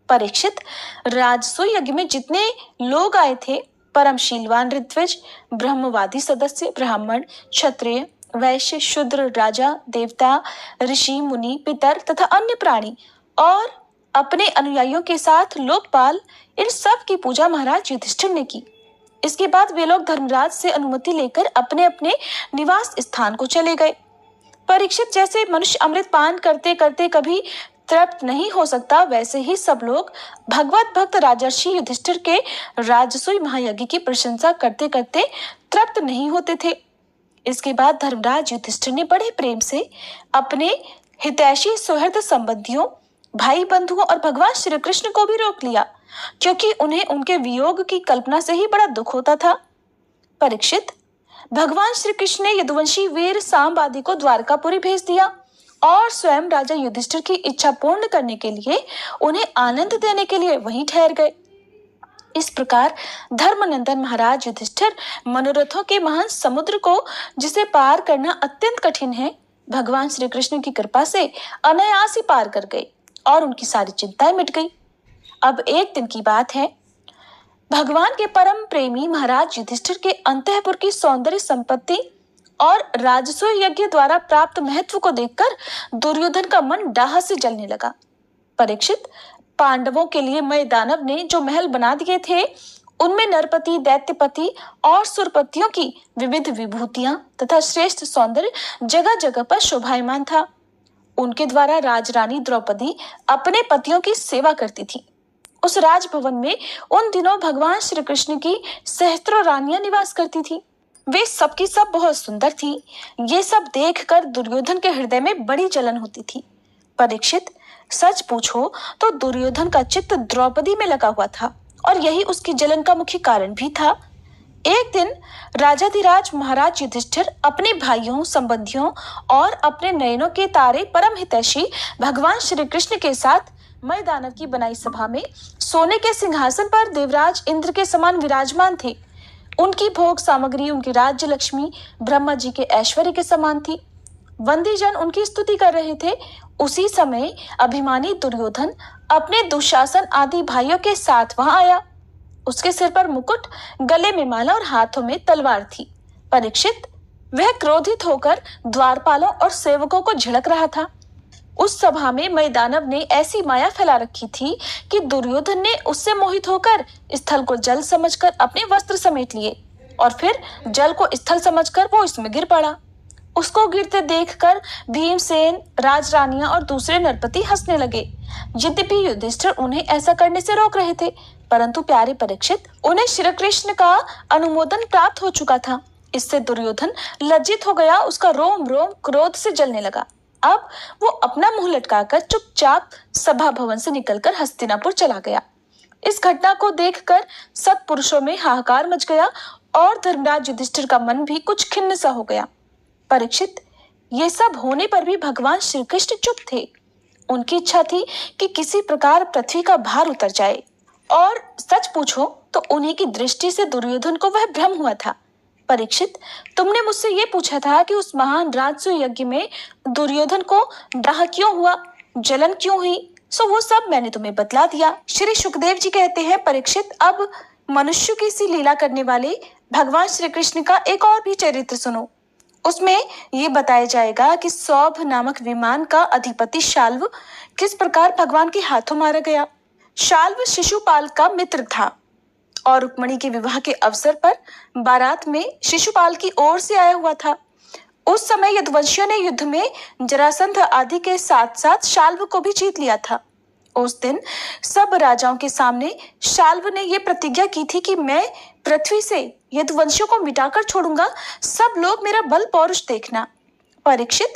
Speaker 3: परीक्षित, राजसूय यज्ञ में जितने लोग आए थे, परमशीलवान ऋत्विज, ब्रह्मवादी सदस्य, ब्राह्मण, क्षत्रिय, वैश्य, शूद्र, राजा, देवता, ऋषि, मुनि, पितर तथा अन्य प्राणी और अपने अनुयायियों के साथ लोकपाल, इन सब की पूजा महाराज युधिष्ठिर ने की। इसके बाद वे लोग धर्मराज से अनुमति लेकर अपने अपने निवास स्थान को चले गए। परीक्षित, जैसे मनुष्य अमृत पान करते करते कभी तृप्त नहीं हो सकता, वैसे ही सब लोग भगवत भक्त राजर्षि युधिष्ठिर के राजसूय महायज्ञ की प्रशंसा करते करते तृप्त नहीं होते थे। इसके बाद धर्मराज युधिष्ठिर ने बड़े प्रेम से अपने हितैषी सुहृद संबंधियों, भाई बंधुओं और भगवान श्री कृष्ण को भी रोक लिया, क्योंकि उन्हें उनके वियोग की कल्पना से ही बड़ा दुख होता था। परीक्षित, भगवान श्री कृष्ण ने यदुवंशी वीर सांब आदि को द्वारकापुरी भेज दिया और स्वयं राजा युधिष्ठिर की इच्छा पूर्ण करने के लिए उन्हें आनंद देने के लिए वहीं ठहर गए। इस प्रकार धर्मनंदन महाराज युधिष्ठिर मनोरथों के महान समुद्र को, जिसे पार करना अत्यंत कठिन है, भगवान श्री कृष्ण की कृपा से अनायास ही पार कर गए और उनकी सारी चिंताएं मिट गई। अब एक दिन की बात है, भगवान के परम प्रेमी महाराज युधिष्ठिर के अंतःपुर की सौंदर्य संपत्ति और राजसूय यज्ञ द्वारा प्राप्त महत्व को देखकर दुर्योधन का मन डाह से जलने लगा। परीक्षित, पांडवों के लिए मय दानव ने जो महल बना दिए थे, उनमें नरपति, दैत्यपति और सुरपतियों की विविध विभूतियां तथा श्रेष्ठ सौंदर्य जगह जगह पर शोभायमान था। उनके द्वारा राजरानी द्रौपदी अपने पतियों की सेवा करती थी। उस राजभवन में उन दिनों भगवान श्री कृष्ण की सहस्त्रों रानियां निवास करती थी। वे सबकी सब बहुत सुंदर थी। ये सब देखकर दुर्योधन के हृदय में बड़ी जलन होती थी। परीक्षित, सच पूछो तो दुर्योधन का चित्त द्रौपदी में लगा हुआ था और यही उसकी जलन का मुख्य कारण भी था। एक दिन राजाधिराज महाराज युधिष्ठिर अपने भाइयों, संबंधियों और अपने नयनों के तारे परम हितैषी भगवान श्री कृष्ण के साथ मय दानव की बनाई सभा में सोने के सिंहासन पर देवराज इंद्र के समान विराजमान थे। उनकी भोग सामग्री, उनकी राज्य लक्ष्मी ब्रह्मा जी के ऐश्वर्य के समान थी। वंदीजन उनकी स्तुति कर रहे थे। उसी समय अभिमानी दुर्योधन अपने दुशासन आदि भाइयों के साथ वहां आया। उसके सिर पर मुकुट, गले में माला और हाथों में तलवार थी। परीक्षित, वह क्रोधित होकर द्वारपालों और सेवकों को झिड़क रहा था। उस सभा में मय दानव ने ऐसी माया फैला रखी थी कि दुर्योधन ने उससे मोहित होकर स्थल को जल समझकर अपने वस्त्र समेट लिए और फिर जल को स्थल समझकर वो इसमें गिर पड़ा। उसको गिरते देखकर भीमसेन, राजरानियां और दूसरे नरपति हंसने लगे। यद्यपि युधिष्ठिर उन्हें ऐसा करने से रोक रहे थे, परंतु प्यारे परीक्षित, उन्हें श्री कृष्ण का अनुमोदन प्राप्त हो चुका था। इससे दुर्योधन लज्जित हो गया। उसका रोम रोम क्रोध से जलने लगा। अब वो अपना मुंह लटकाकर चुपचाप सभा भवन से निकलकर हस्तिनापुर चला गया। इस घटना को देखकर सत्पुरुषों में हाहाकार मच गया और धर्मराज युधिष्ठिर का मन भी कुछ खिन्न सा हो गया। परीक्षित, ये सब होने पर भी भगवान श्री कृष्ण चुप थे। उनकी इच्छा थी कि किसी प्रकार पृथ्वी का भार उतर जाए, और सच पूछो तो उन्हीं की दृष्टि से दुर्योधन को वह भ्रम हुआ था। परीक्षित, तुमने मुझसे ये पूछा था कि उस महान राजसूय यज्ञ में दुर्योधन को दाह क्यों हुआ, जलन क्यों हुई, सो वो सब मैंने तुम्हें बतला दिया। श्री सुखदेव जी कहते हैं, परीक्षित, अब मनुष्य की सी लीला करने वाले भगवान श्री कृष्ण का एक और भी चरित्र सुनो। उसमें ये बताया जाएगा कि सौभ नामक विमान का अधिपति शाल्व किस प्रकार भगवान के हाथों मारा गया। शाल्व शिशुपाल का मित्र था और रुक्मणी के विवाह के अवसर पर बारात में शिशुपाल की ओर से आया हुआ था। उस समय यदुवंशियों ने युद्ध में जरासंध आदि के साथ साथ शाल्व को भी जीत लिया था। उस दिन सब राजाओं के सामने शाल्व ने यह प्रतिज्ञा की थी कि मैं पृथ्वी से यदुवंशियों को मिटाकर छोड़ूंगा, सब लोग मेरा बल पौरुष देखना। परीक्षित,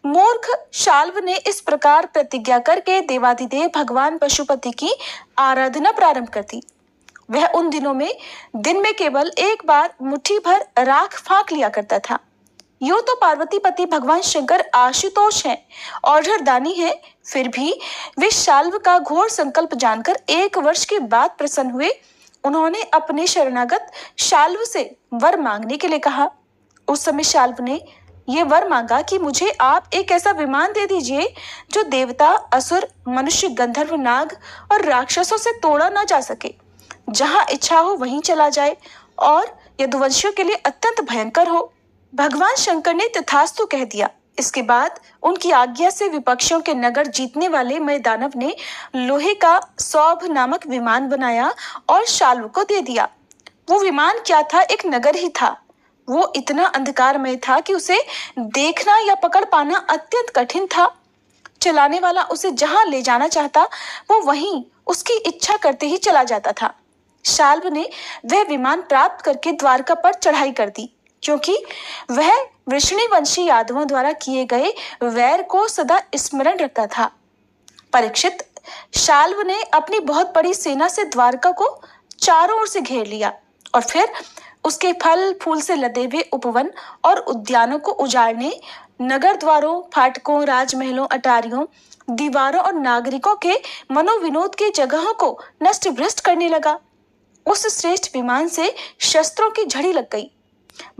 Speaker 3: मूर्ख शाल्व ने इस प्रकार प्रतिज्ञा करके देवाधिदेव भगवान पशुपति की आराधना प्रारंभ कर दी। वह उन दिनों में दिन में केवल एक बार मुट्ठी भर राख फांक लिया करता था। यूं तो पार्वती पति भगवान शंकर आशुतोष हैं और दानी हैं, फिर भी वे शाल्व का घोर संकल्प जानकर 1 वर्ष के बाद प्रसन्न हुए। उन्होंने अपने शरणागत शाल्व से वर मांगने के लिए कहा। उस समय शाल्व ने ये वर मांगा कि मुझे आप एक ऐसा विमान दे दीजिए जो देवता, असुर, मनुष्य, गंधर्व, नाग और राक्षसों से तोड़ा ना जा सके, जहां इच्छा हो वहीं चला जाए और यदुवंशियों के लिए अत्यंत भयंकर हो। भगवान शंकर ने तथास्तु कह दिया। इसके बाद उनकी आज्ञा से विपक्षियों के नगर जीतने वाले मय दानव ने लोहे का सौभ नामक विमान बनाया और शाल्व को दे दिया। वो विमान क्या था? एक नगर ही था। वो इतना अंधकारमय था कि उसे देखना या पकड़ पाना अत्यंत कठिन था। चलाने वाला उसे जहां ले जाना चाहता वो वहीं उसकी इच्छा करते ही चला जाता था। शाल्व ने वह विमान प्राप्त करके द्वारका पर चढ़ाई कर दी, क्योंकि वह वृषणी वंशी यादवों द्वारा किए गए वैर को सदा स्मरण रखता था। परीक्षित, शाल्व ने अपनी बहुत बड़ी सेना से द्वारका को चारों ओर से घेर लिया और फिर उसके फल फूल से लदे हुए उपवन और उद्यानों को उजाड़ने, नगर द्वारों, फाटकों, राजमहलों, अटारियों, दीवारों और नागरिकों के मनोविनोद की जगहों को नष्ट भ्रष्ट करने लगा। उस श्रेष्ठ विमान से शस्त्रों की झड़ी लग गई।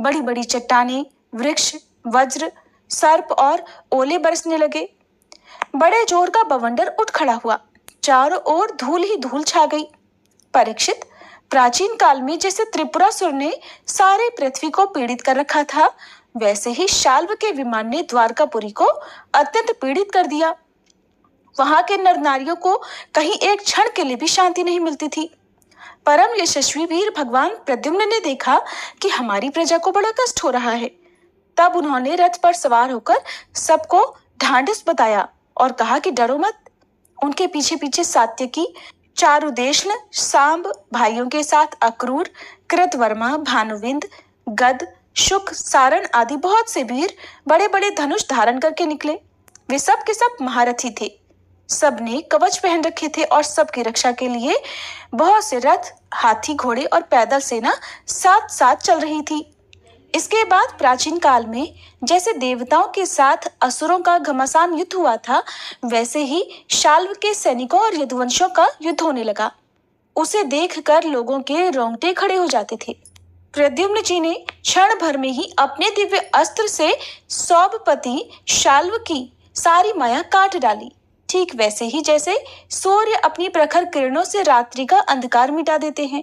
Speaker 3: बड़ी बड़ी चट्टानें, वृक्ष, वज्र, सर्प और ओले बरसने लगे। बड़े जोर का बवंडर उठ खड़ा हुआ। चारों ओर धूल ही धूल छा गई। परीक्षित, प्राचीन काल में जैसे त्रिपुरासुर ने सारे पृथ्वी को पीड़ित कर रखा था, वैसे ही शाल्व के विमान ने द्वारकापुरी को अत्यंत पीड़ित कर दिया। वहां के नर नारियों को कहीं एक क्षण के लिए भी शांति नहीं मिलती थी। परम यशस्वी वीर भगवान प्रद्युम्न ने देखा कि हमारी प्रजा को बड़ा कष्ट हो रहा है। तब उन्होंने रथ पर सवार होकर सबको ढांढस बताया और कहा कि डरो मत। उनके पीछे पीछे सात्यकी, चारुदेशन, सांब भाइयों के साथ अक्रूर, कृतवर्मा, भानुविंद, गद, शुक, सारण आदि बहुत से वीर बड़े बड़े धनुष धारण करके निकले। वे सब के सब महारथी थे। सबने कवच पहन रखे थे और सबकी रक्षा के लिए बहुत से रथ, हाथी, घोड़े और पैदल सेना साथ साथ चल रही थी। इसके बाद प्राचीन काल में जैसे देवताओं के साथ असुरों का घमासान युद्ध हुआ था, वैसे ही शाल्व के सैनिकों और यदुवंशियों का युद्ध होने लगा। उसे देखकर लोगों के रोंगटे खड़े हो जाते थे। प्रद्युम्न जी ने क्षण भर में ही अपने दिव्य अस्त्र से सौभपति शाल्व की सारी माया काट डाली, ठीक वैसे ही जैसे सूर्य अपनी प्रखर किरणों से रात्रि का अंधकार मिटा देते हैं।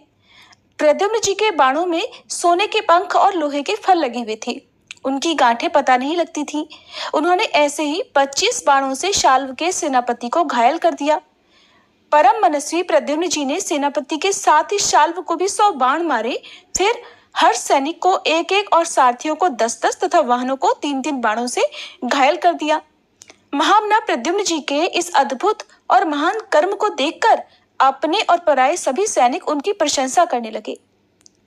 Speaker 3: प्रद्युम्न जी के बाणों में सोने के पंख और लोहे के फल लगे हुए थे। उनकी गांठें पता नहीं लगती थी। उन्होंने ऐसे ही 25 बाणों से शाल्व के सेनापति को घायल कर दिया। परम मनस्वी प्रद्युम्न जी ने सेनापति के साथ ही शाल्व को भी 100 बाण मारे। फिर हर सैनिक को 1-1 और सारथियों को 10-10 तथा वाहनों को 3-3 बाणों से घायल कर दिया। महामना प्रद्युम्न जी के इस अद्भुत और महान कर्म को देखकर अपने और पराये सभी सैनिक उनकी प्रशंसा करने लगे।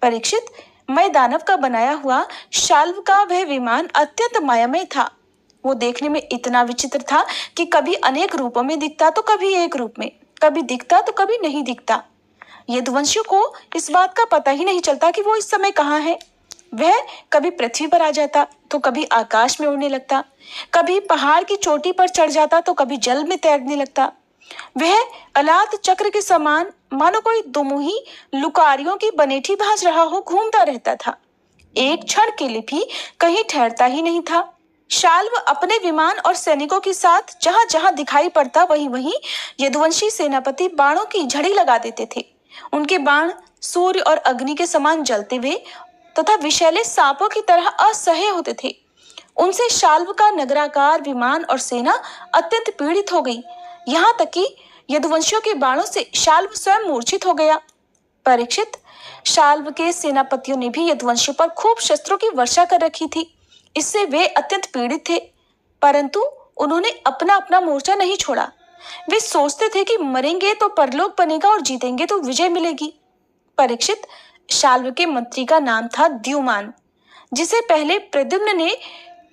Speaker 3: परीक्षित, मय दानव का बनाया हुआ शाल्व का वह विमान अत्यंत मायामय था। वो देखने में इतना विचित्र था कि कभी अनेक रूपों में दिखता तो कभी एक रूप में, कभी दिखता तो कभी नहीं दिखता। यदुवंशियों को इस बात का पता ही नहीं चलता कि वो इस समय कहाँ है। वह कभी पृथ्वी पर आ जाता तो कभी आकाश में उड़ने लगता, कभी पहाड़ की चोटी पर चढ़ जाता तो कभी जल में तैरने लगता। वह अलाद चक्र के समान मानो कोई दुमुही लुकारियों की बनेठी भांज रहा हो घूमता रहता था। एक क्षण के लिए भी कहीं ठहरता ही नहीं था। शाल्व अपने विमान और सैनिकों के साथ जहां जहां दिखाई पड़ता वहीं वहीं यदुवंशी सेनापति बाणों की झड़ी लगा देते थे। उनके बाण सूर्य और अग्नि के समान जलते हुए तथा विषैले सांपों की तरह असह्य होते थे। उनसे शाल्व का नगराकार विमान और सेना अत्यंत पीड़ित हो गई, यहाँ तक कि यदुवंशियों के बाणों से शाल्व स्वयं मूर्छित हो गया। परीक्षित, शाल्व के सेनापतियों ने भी यदुवंशियों पर खूब शस्त्रों की वर्षा कर रखी थी, इससे वे अत्यंत पीड़ित थे, परंतु उन्होंने अपना अपना मोर्चा नहीं छोड़ा। वे सोचते थे कि मरेंगे तो परलोक बनेगा और जीतेंगे तो विजय मिलेगी। परीक्षित, शाल्व के मंत्री का नाम था द्युमान, जिसे पहले प्रद्युम्न ने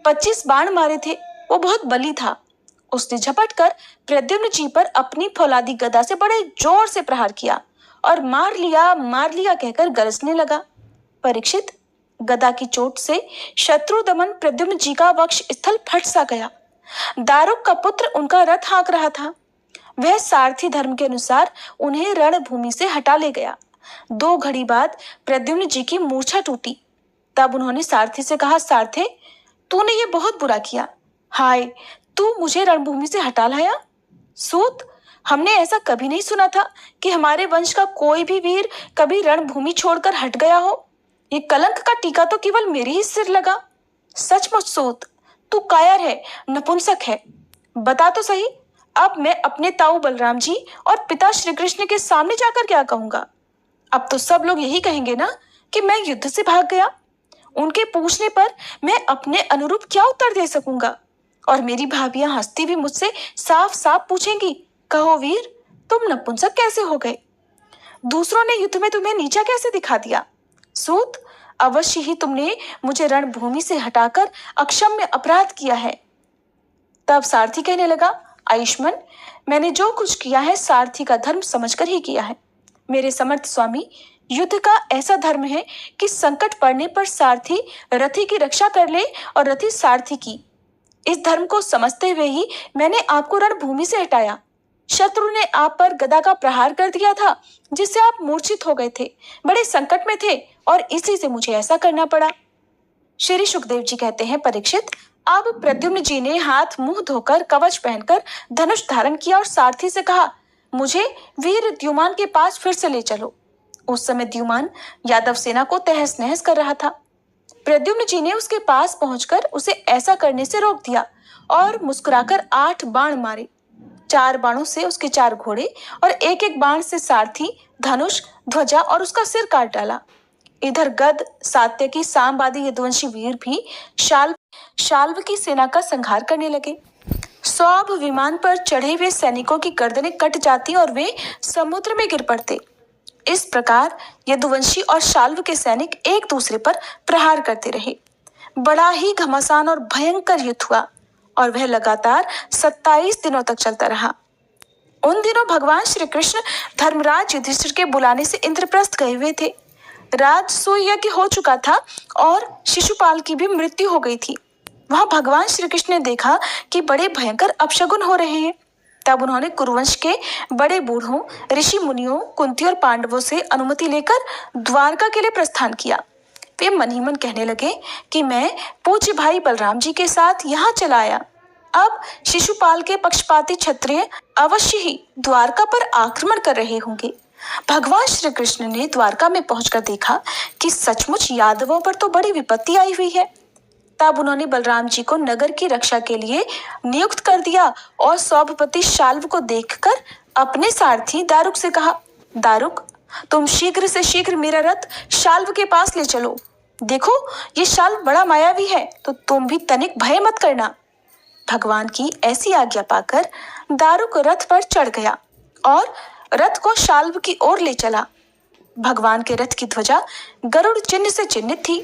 Speaker 3: 25 बाण मारे थे। वो बहुत बली था। उसने झपट कर प्रद्युम्न जी पर अपनी फौलादी गदा से बड़े जोर से प्रहार किया और मार लिया कहकर गरजने लगा। परीक्षित, गदा की चोट से शत्रु दमन प्रद्युम्न जी का वक्ष स्थल फट सा गया। दारुक का पुत्र उनका रथ हाँक रहा था। वह सारथी धर्म के अनुसार उन्हें रणभूमि से हटा ले गया। 2 घड़ी बाद प्रद्युम्न जी की मूर्छा टूटी। तब उन्होंने सारथी से कहा, सारथे, तूने ये बहुत बुरा किया। हाय, तू मुझे रणभूमि से हटा लाया। सूत, हमने ऐसा कभी नहीं सुना था कि हमारे वंश का कोई भी वीर कभी रणभूमि छोड़कर हट गया हो। ये कलंक का टीका तो केवल मेरे ही सिर लगा। सचमुच सूत, तू कायर है, नपुंसक है। बता तो सही, अब मैं अपने ताऊ बलराम जी और पिता श्री कृष्ण के सामने जाकर क्या कहूंगा? अब तो सब लोग यही कहेंगे ना कि मैं युद्ध से भाग गया। उनके पूछने पर मैं अपने अनुरूप क्या उत्तर दे सकूंगा? और मेरी भाभियां हंसती भी मुझसे साफ साफ पूछेंगी, कहो वीर, तुम नपुंसक कैसे हो गए? दूसरों ने युद्ध में तुम्हें नीचा कैसे दिखा दिया? सूत, अवश्य ही तुमने मुझे रणभूमि से हटाकर अक्षम्य अपराध किया है। तब सारथी कहने लगा, आयुष्मान, मैंने जो कुछ किया है सारथी का धर्म समझकर ही किया है। मेरे समर्थ स्वामी, युद्ध का ऐसा धर्म है कि संकट पड़ने पर सारथी रथी की रक्षा कर ले और रथी सारथी की। इस धर्म को समझते हुए ही मैंने आपको रणभूमि से हटाया। शत्रु ने आप पर गदा का प्रहार कर दिया था, जिससे आप मूर्छित हो गए थे, बड़े संकट में थे, और इसी से मुझे ऐसा करना पड़ा। श्री सुखदेव जी कहते हैं, परीक्षित, अब प्रद्युम्न जी ने हाथ मुंह धोकर कवच पहनकर धनुष धारण किया और सारथी से कहा, मुझे वीर द्युमान के पास फिर से ले चलो। उस समय द्युमान यादव सेना को तहस नहस कर रहा था। प्रद्युम्न जी ने उसके पास पहुंचकर उसे ऐसा करने से रोक दिया और मुस्कुराकर 8 बाण मारे। 4 बाणों से उसके 4 घोड़े और एक बाण से सारथी, धनुष, ध्वजा और उसका सिर काट डाला। इधर गद, सात्यकी, सांब आदि यदुवंशी वीर भी शाल्व की सेना का संहार करने लगे। सौभ विमान पर चढ़े हुए सैनिकों की गर्दनें कट जाती और वे समुद्र में गिर पड़ते। इस प्रकार यदुवंशी और शाल्व के सैनिक एक दूसरे पर प्रहार करते रहे। बड़ा ही घमासान और भयंकर युद्ध हुआ और वह लगातार 27 दिनों तक चलता रहा। उन दिनों भगवान श्री कृष्ण धर्मराज युधिष्ठिर के बुलाने से इंद्रप्रस्थ गए हुए थे। राजसूय यज्ञ हो चुका था और शिशुपाल की भी मृत्यु हो गई थी। वहां भगवान श्री कृष्ण ने देखा कि बड़े भयंकर अपशगुन हो रहे हैं। तब उन्होंने कुरुवंश के बड़े बूढ़ों, ऋषि मुनियों, कुंती और पांडवों से अनुमति लेकर द्वारका के लिए प्रस्थान किया। वे मन ही मन कहने लगे कि मैं पूज्य भाई बलराम जी के साथ यहाँ चला आया। अब शिशुपाल के पक्षपाती क्षत्रिय अवश्य ही द्वारका पर आक्रमण कर रहे होंगे। भगवान श्री कृष्ण ने द्वारका में पहुंचकर देखा कि सचमुच यादवों पर तो बड़ी विपत्ति आई हुई है। तब उन्होंने बलराम जी को नगर की रक्षा के लिए नियुक्त कर दिया और सौभपति शाल्व को देखकर अपने सारथी दारुक से कहा, दारुक, तुम शीघ्र से शीघ्र मेरा रथ शाल्व के पास ले चलो। देखो, ये शाल्व बड़ा मायावी है, तो तुम भी तनिक भय मत करना। भगवान की ऐसी आज्ञा पाकर दारुक रथ पर चढ़ गया और रथ को शाल्व की ओर ले चला। भगवान के रथ की ध्वजा गरुड़ चिन्ह से चिन्हित थी।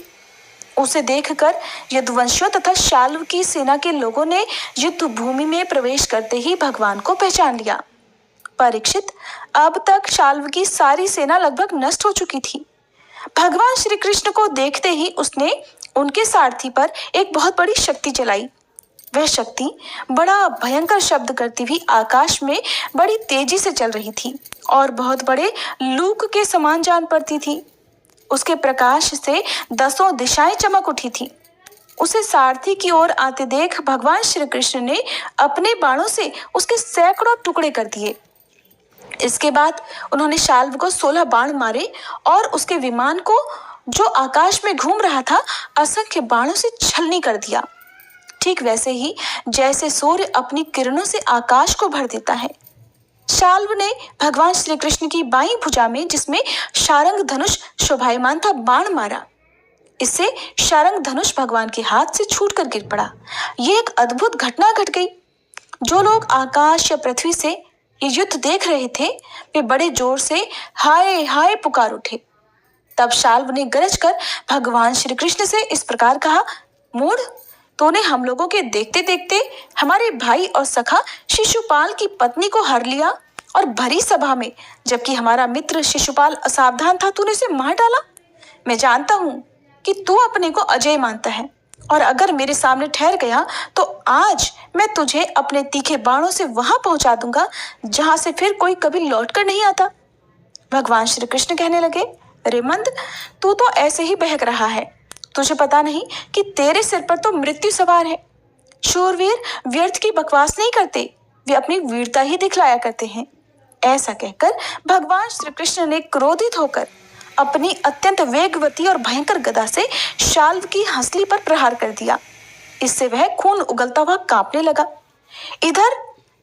Speaker 3: उसे देखकर यदुवंशियों तथा शाल्व की सेना के लोगों ने युद्ध भूमि में प्रवेश करते ही भगवान को पहचान लिया। परीक्षित, अब तक शाल्व की सारी सेना लगभग नष्ट हो चुकी थी। भगवान श्री कृष्ण को देखते ही उसने उनके सारथी पर एक बहुत बड़ी शक्ति चलाई। वह शक्ति बड़ा भयंकर शब्द करती हुई आकाश में बड़ी तेजी से चल रही थी और बहुत बड़े लूक के समान जान पड़ती थी। उसके प्रकाश से 10 दिशाएं चमक उठी थी। उसे सारथी की ओर आते देख भगवान श्री कृष्ण ने अपने बाणों से उसके सैकड़ों टुकड़े कर दिए। इसके बाद उन्होंने शाल्व को 16 बाण मारे और उसके विमान को, जो आकाश में घूम रहा था, असंख्य बाणों से छलनी कर दिया। ठीक वैसे ही जैसे सूर्य अपनी किरणों से आकाश को भर देता है। शाल्व ने भगवान श्री कृष्ण की बाईं भुजा में, जिसमें शारंग धनुष शोभायमान था, बाण मारा। इससे शारंग धनुष भगवान के हाथ से छूटकर गिर पड़ा। यह एक अद्भुत घटना घट गई। जो लोग आकाश या पृथ्वी से ये युद्ध देख रहे थे, वे बड़े जोर से हाय हाय पुकार उठे। तब शाल्व ने गरज कर भगवान श्री कृष्ण से इस प्रकार कहा, मूढ़, तूने हम लोगों के देखते देखते हमारे भाई और सखा शिशुपाल की पत्नी को हर लिया और भरी सभा में, जबकि हमारा मित्र शिशुपाल असावधान था, तूने उसे मार डाला। मैं जानता हूँ कि तू अपने को अजय मानता है और अगर मेरे सामने ठहर गया तो आज मैं तुझे अपने तीखे बाणों से वहां पहुंचा दूंगा जहां से फिर कोई कभी लौट कर नहीं आता। भगवान श्री कृष्ण कहने लगे, रे मंद, तू तो ऐसे ही बहक रहा है। तुझे पता नहीं कि तेरे सिर पर तो मृत्यु सवार है। शूरवीर व्यर्थ की बकवास नहीं करते, वे अपनी वीरता ही दिखलाया करते हैं। ऐसा कहकर भगवान श्री कृष्ण ने क्रोधित होकर अपनी अत्यंत वेगवती और भयंकर गदा से शाल्व की हंसली पर प्रहार कर दिया। इससे वह खून उगलता हुआ कांपने लगा। इधर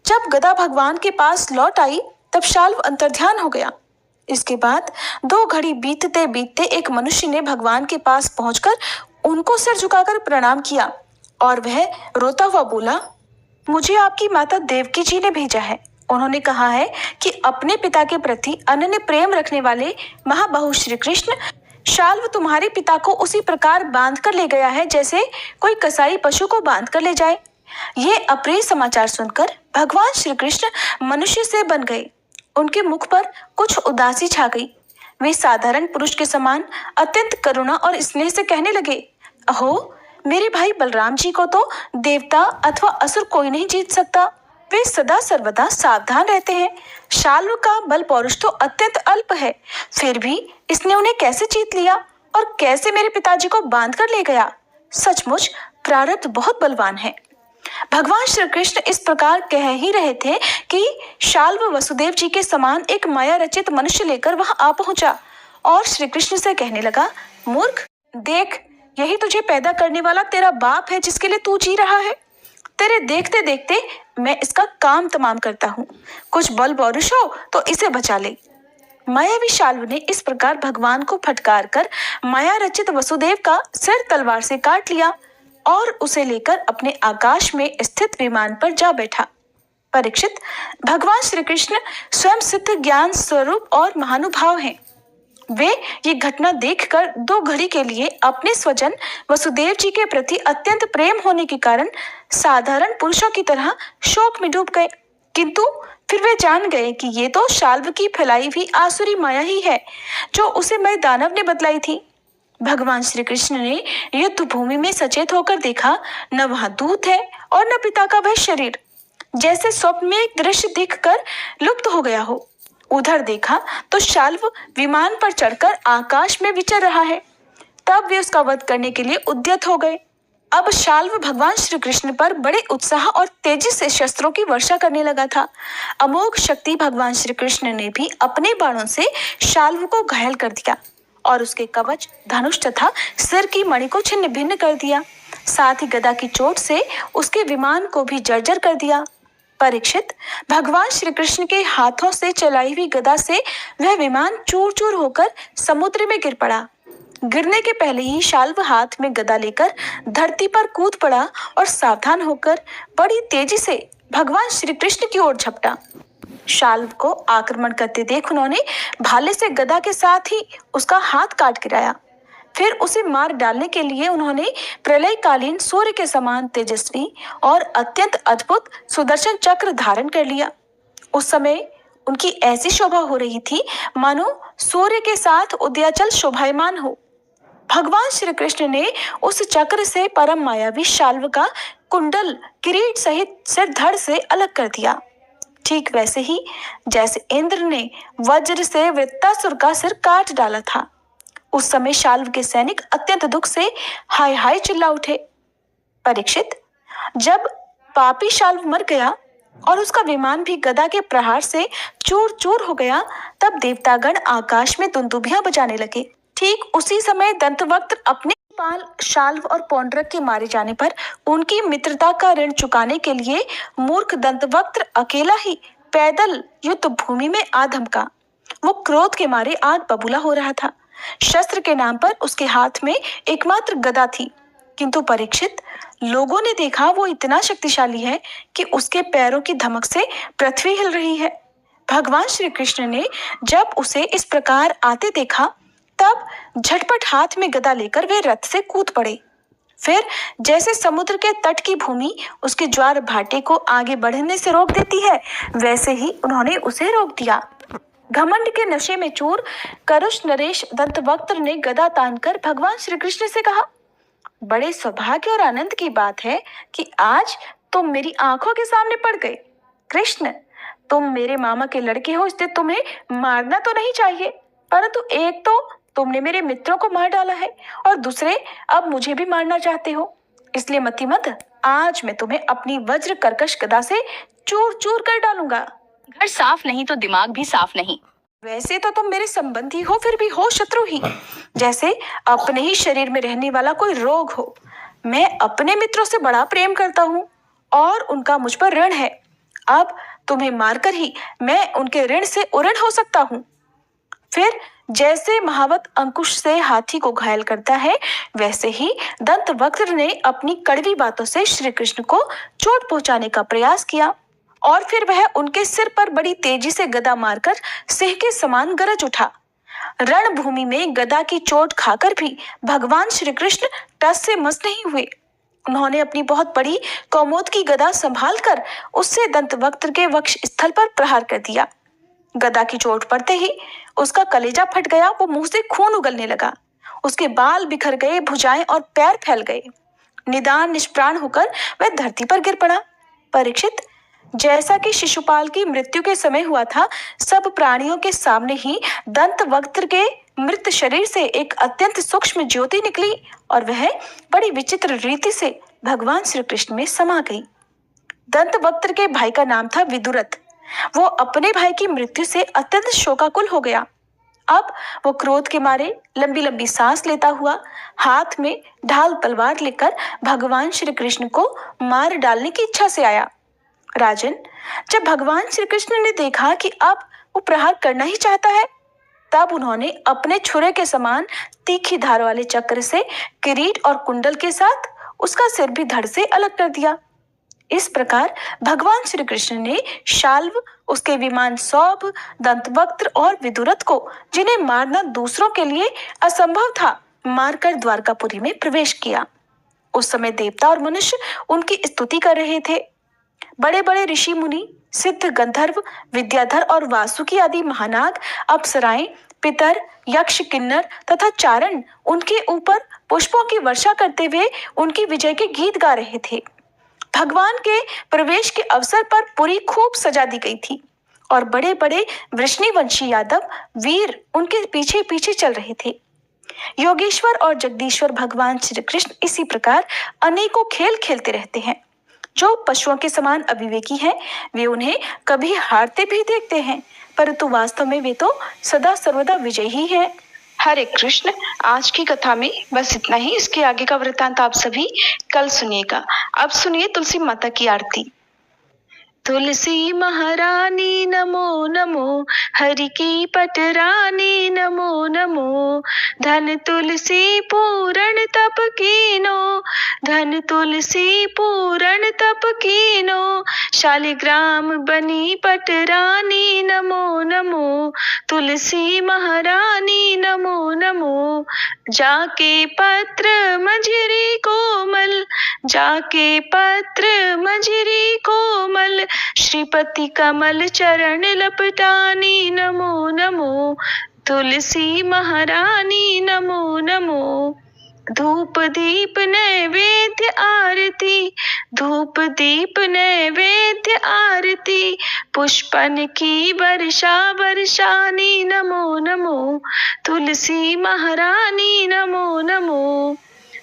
Speaker 3: जब गदा भगवान के पास लौट आई तब शाल्व अंतर्ध्यान हो गया। इसके बाद 2 घड़ी बीतते बीतते एक मनुष्य ने भगवान के पास पहुंचकर उनको सिर झुकाकर प्रणाम किया और वह रोता हुआ बोला, मुझे आपकी माता देवकी जी ने भेजा है। उन्होंने कहा है कि अपने पिता के प्रति अनन्य प्रेम रखने वाले महाबाहु श्री कृष्ण शाल्व तुम्हारे पिता को उसी प्रकार बांध कर ले गया है जैसे कोई कसाई पशु को बांध कर ले जाए। ये अप्रिय समाचार सुनकर भगवान श्री कृष्ण मनुष्य से बन गए। उनके मुख पर कुछ उदासी छा गई। वे साधारण पुरुष के समान अत्यंत करुणा और स्नेह से कहने लगे, अहो, मेरे भाई बलराम जी को तो देवता अथवा असुर कोई नहीं जीत सकता। वे सदा सर्वदा सावधान रहते हैं। शाल्व का बल पौरुष तो अत्यंत अल्प है, फिर भी इसने उन्हें कैसे जीत लिया और कैसे मेरे पिताजी को बांध कर ले गया। सचमुच प्रारब्ध बहुत बलवान है। भगवान श्री कृष्ण इस प्रकार कह ही रहे थे कि शाल्व वसुदेव जी के समान एक माया रचित मनुष्य लेकर वहां आ पहुंचा और श्री कृष्ण से कहने लगा, मूर्ख, देख, यही तुझे पैदा करने वाला तेरा बाप है जिसके लिए तू जी रहा है। तेरे देखते देखते मैं इसका काम तमाम करता हूँ। कुछ बल पौरुष हो तो इसे बचा ले। मायावी शाल्व ने इस प्रकार भगवान को फटकार कर माया रचित वसुदेव का सिर तलवार से काट लिया और उसे लेकर अपने आकाश में स्थित विमान पर जा बैठा। परीक्षित, भगवान श्री कृष्ण स्वयं सिद्ध ज्ञान स्वरूप और महानुभाव हैं। वे ये घटना देखकर 2 घड़ी के लिए अपने स्वजन वसुदेव जी के प्रति अत्यंत प्रेम होने के कारण साधारण पुरुषों की तरह शोक में डूब गए। किंतु फिर वे जान गए कि ये तो शाल्व की फैलाई हुई आसुरी माया ही है जो उसे मय दानव ने बतलाई थी। भगवान श्री कृष्ण ने युद्ध भूमि में सचेत होकर देखा, न वहां दूत है और न पिता का वह शरीर। जैसे स्वप्न में एक दृश्य देखकर लुप्त हो गया हो। उधर देखा तो शाल्व विमान पर चढ़कर आकाश में विचर रहा है। तब वे उसका वध करने के लिए उद्यत हो गए। अब शाल्व भगवान श्री कृष्ण पर बड़े उत्साह और तेजी से शस्त्रों की वर्षा करने लगा था। अमोघ शक्ति भगवान श्री कृष्ण ने भी अपने बाणों से शाल्व को घायल कर दिया और उसके कवच, धनुष तथा सिर की मणि को छिन्न भिन्न कर दिया। साथ ही गदा की चोट से उसके विमान को भी जर्जर कर दिया। परीक्षित, भगवान श्री कृष्ण के हाथों से चलाई हुई गदा से वह विमान चूर चूर होकर समुद्र में गिर पड़ा। गिरने के पहले ही शाल्व हाथ में गदा लेकर धरती पर कूद पड़ा और सावधान होकर बड़ी तेजी से भगवान श्री कृष्ण की ओर झपटा। शाल्व को आक्रमण करते देख उन्होंने भाले से गदा के साथ ही उसका हाथ काट गिराया। फिर उसे मार डालने के लिए उन्होंने प्रलयकालीन सूर्य के समान तेजस्वी और अत्यंत अद्भुत सुदर्शन चक्र धारण कर लिया। उस समय उनकी ऐसी शोभा हो रही थी मानो सूर्य के साथ उदयाचल शोभायमान हो। भगवान श्री कृष्ण ने उस चक्र से परम मायावी शाल्व का कुंडल किरीट सहित सिर धड़ से अलग कर दिया। ठीक वैसे ही जैसे इंद्र ने वज्र से वृत्तासुर का सिर काट डाला था। उस समय शाल्व के सैनिक अत्यंत दुख से हाय हाय चिल्ला उठे। परीक्षित, जब पापी शाल्व मर गया और उसका विमान भी गदा के प्रहार से चूर चूर हो गया, तब देवतागण आकाश में दुंदुभियां बजाने लगे। ठीक उसी समय दंतवक्त्र अपने पाल शाल्व और पौंड्रक के मारे जाने पर उनकी मित्रता का ऋण चुकाने के लिए मूर्ख दंतवक्त्र अकेला ही पैदल युद्ध भूमि में आ धमका। वो क्रोध के मारे आग बबूला हो रहा था। शस्त्र के नाम पर उसके हाथ में एकमात्र गदा थी, किंतु परीक्षित, लोगों ने देखा वो इतना शक्तिशाली है कि उसके पैरों की धमक से पृथ्वी हिल रही है। भगवान श्री कृष्ण ने जब उसे इस प्रकार आते देखा, तब झटपट हाथ में गदा लेकर वे रथ से कूद पड़े। फिर जैसे समुद्र के तट की भूमि उसके ज्वार भाटे को आगे बढ़ने से रोक देती है, वैसे ही उन्होंने उसे रोक दिया। घमंड के नशे में चूर करुष नरेश दंतवक्त्र ने गदा तानकर भगवान श्री कृष्ण से कहा, बड़े सौभाग्य और आनंद की बात है कि आज तुम मेरी आंखों के सामने पड़ गए। कृष्ण, तुम मेरे मामा के लड़के हो, इसलिए तुम्हें मारना तो नहीं चाहिए, परंतु एक तो तुमने मेरे मित्रों को मार डाला है और दूसरे अब मुझे भी मारना चाहते हो। इसलिए मतिमत, आज मैं तुम्हें अपनी वज्र कर्कश गदा से चूर चूर कर डालूंगा।
Speaker 4: घर साफ नहीं तो दिमाग भी साफ नहीं।
Speaker 3: वैसे तो तुम मेरे संबंधी हो, फिर भी हो शत्रु ही, जैसे अपने ही शरीर में रहने वाला कोई रोग हो। मैं अपने मित्रों से बड़ा प्रेम करता हूँ और उनका मुझ पर ऋण है। अब तुम्हें मारकर ही मैं उनके ऋण से उऋण हो सकता हूँ। फिर जैसे महावत अंकुश से हाथी को घायल करता है, वैसे ही दंतवक्त्र ने अपनी कड़वी बातों से श्री कृष्ण को चोट पहुंचाने का प्रयास किया और फिर वह उनके सिर पर बड़ी तेजी से गदा मारकर सिंह के समान गरज उठा। रणभूमि में गदा की चोट खाकर भी भगवान श्री कृष्ण टस से मस नहीं हुए। उन्होंने अपनी बहुत बड़ी कौमोद की गदा संभाल कर उससे दंतवक्त्र के वक्ष स्थल पर प्रहार कर दिया। गदा की चोट पड़ते ही उसका कलेजा फट गया। वो मुंह से खून उगलने लगा। उसके बाल बिखर गए, भुजाएं और पैर फैल गए। निदान निष्प्राण होकर वह धरती पर गिर पड़ा। परीक्षित, जैसा कि शिशुपाल की मृत्यु के समय हुआ था, सब प्राणियों के सामने ही दंतवक्त्र के मृत शरीर से एक अत्यंत सूक्ष्म ज्योति निकली और वह बड़ी विचित्र रीति से भगवान श्री कृष्ण में समा गई। दंतवक्त्र के भाई का नाम था विदुरथ। वो अपने भाई की मृत्यु से अत्यंत शोकाकुल हो गया। अब वो क्रोध के मारे लंबी लंबी सांस लेता हुआ हाथ में ढाल तलवार लेकर भगवान श्री कृष्ण को मार डालने की इच्छा से आया। राजन, जब भगवान श्री कृष्ण ने देखा कि अब वो प्रहार करना ही चाहता है, तब उन्होंने अपने छुरे के समान तीखी धार वाले चक्र से किरीट और कुंडल के साथ उसका सिर भी धड़ से अलग कर दिया। इस प्रकार भगवान श्री कृष्ण ने शाल्व, उसके विमान सौभ, दंतवक्त्र और विदुरथ को, जिन्हें मारना दूसरों के लिए असंभव था, मारकर द्वारकापुरी में प्रवेश किया। उस समय देवता और मनुष्य उनकी स्तुति कर रहे थे। बड़े बड़े ऋषि मुनि, सिद्ध, गंधर्व, विद्याधर और वासुकी आदि महानाग, अप्सराएं, पितर, यक्ष, किन्नर तथा चारण उनके ऊपर पुष्पों की वर्षा करते हुए उनकी विजय के गीत गा रहे थे। भगवान के प्रवेश के अवसर पर पुरी खूब सजा दी गई थी और बड़े बड़े वृष्णिवंशी यादव वीर उनके पीछे पीछे चल रहे थे। योगेश्वर और जगदीश्वर भगवान श्री कृष्ण इसी प्रकार अनेकों खेल खेलते रहते हैं। जो पशुओं के समान अविवेकी हैं, वे उन्हें कभी हारते भी देखते हैं, परंतु वास्तव में वे तो सदा सर्वदा विजयी ही हैं।
Speaker 2: हरे कृष्ण। आज की कथा में बस इतना ही। इसके आगे का वृत्तांत आप सभी कल सुनिएगा। अब सुनिए तुलसी माता की आरती। तुलसी महारानी नमो नमो, हरि की पटरानी नमो नमो। धन तुलसी पूरण तप कीनो, धन तुलसी पूरण तप कीनो। शालिग्राम बनी पटरानी नमो नमो, तुलसी महारानी नमो नमो। जाके पत्र मंजरी कोमल, जाके पत्र मंजरी कोमल, श्री श्रीपति कमल चरण लपटानी नमो नमो, तुलसी महारानी नमो नमो। धूप दीप नैवेद्य आरती, धूप दीप नैवेद्य आरती, पुष्पन की वर्षा वर्षानी नमो नमो, तुलसी महारानी नमो नमो।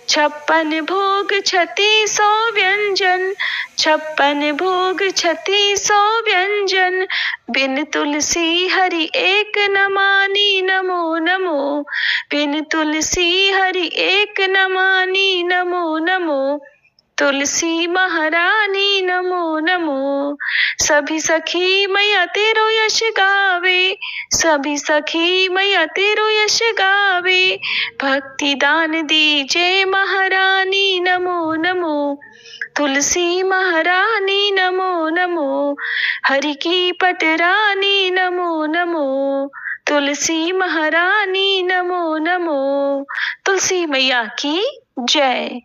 Speaker 2: 56 भोग 3600 व्यंजन, 56 भोग 3600 व्यंजन, बिन तुलसी हरि एक न मानी नमो नमो, बिन तुलसी हरि एक न मानी नमो नमो, तुलसी महारानी नमो नमो। सभी सखी मैया तेरो यश गावे, सभी सखी मैया तेरो यश गावे, भक्ति दान दीजे महारानी नमो नमो, तुलसी महारानी नमो नमो। हरि की पटरानी नमो नमो, तुलसी महारानी नमो नमो। तुलसी मैया की जय।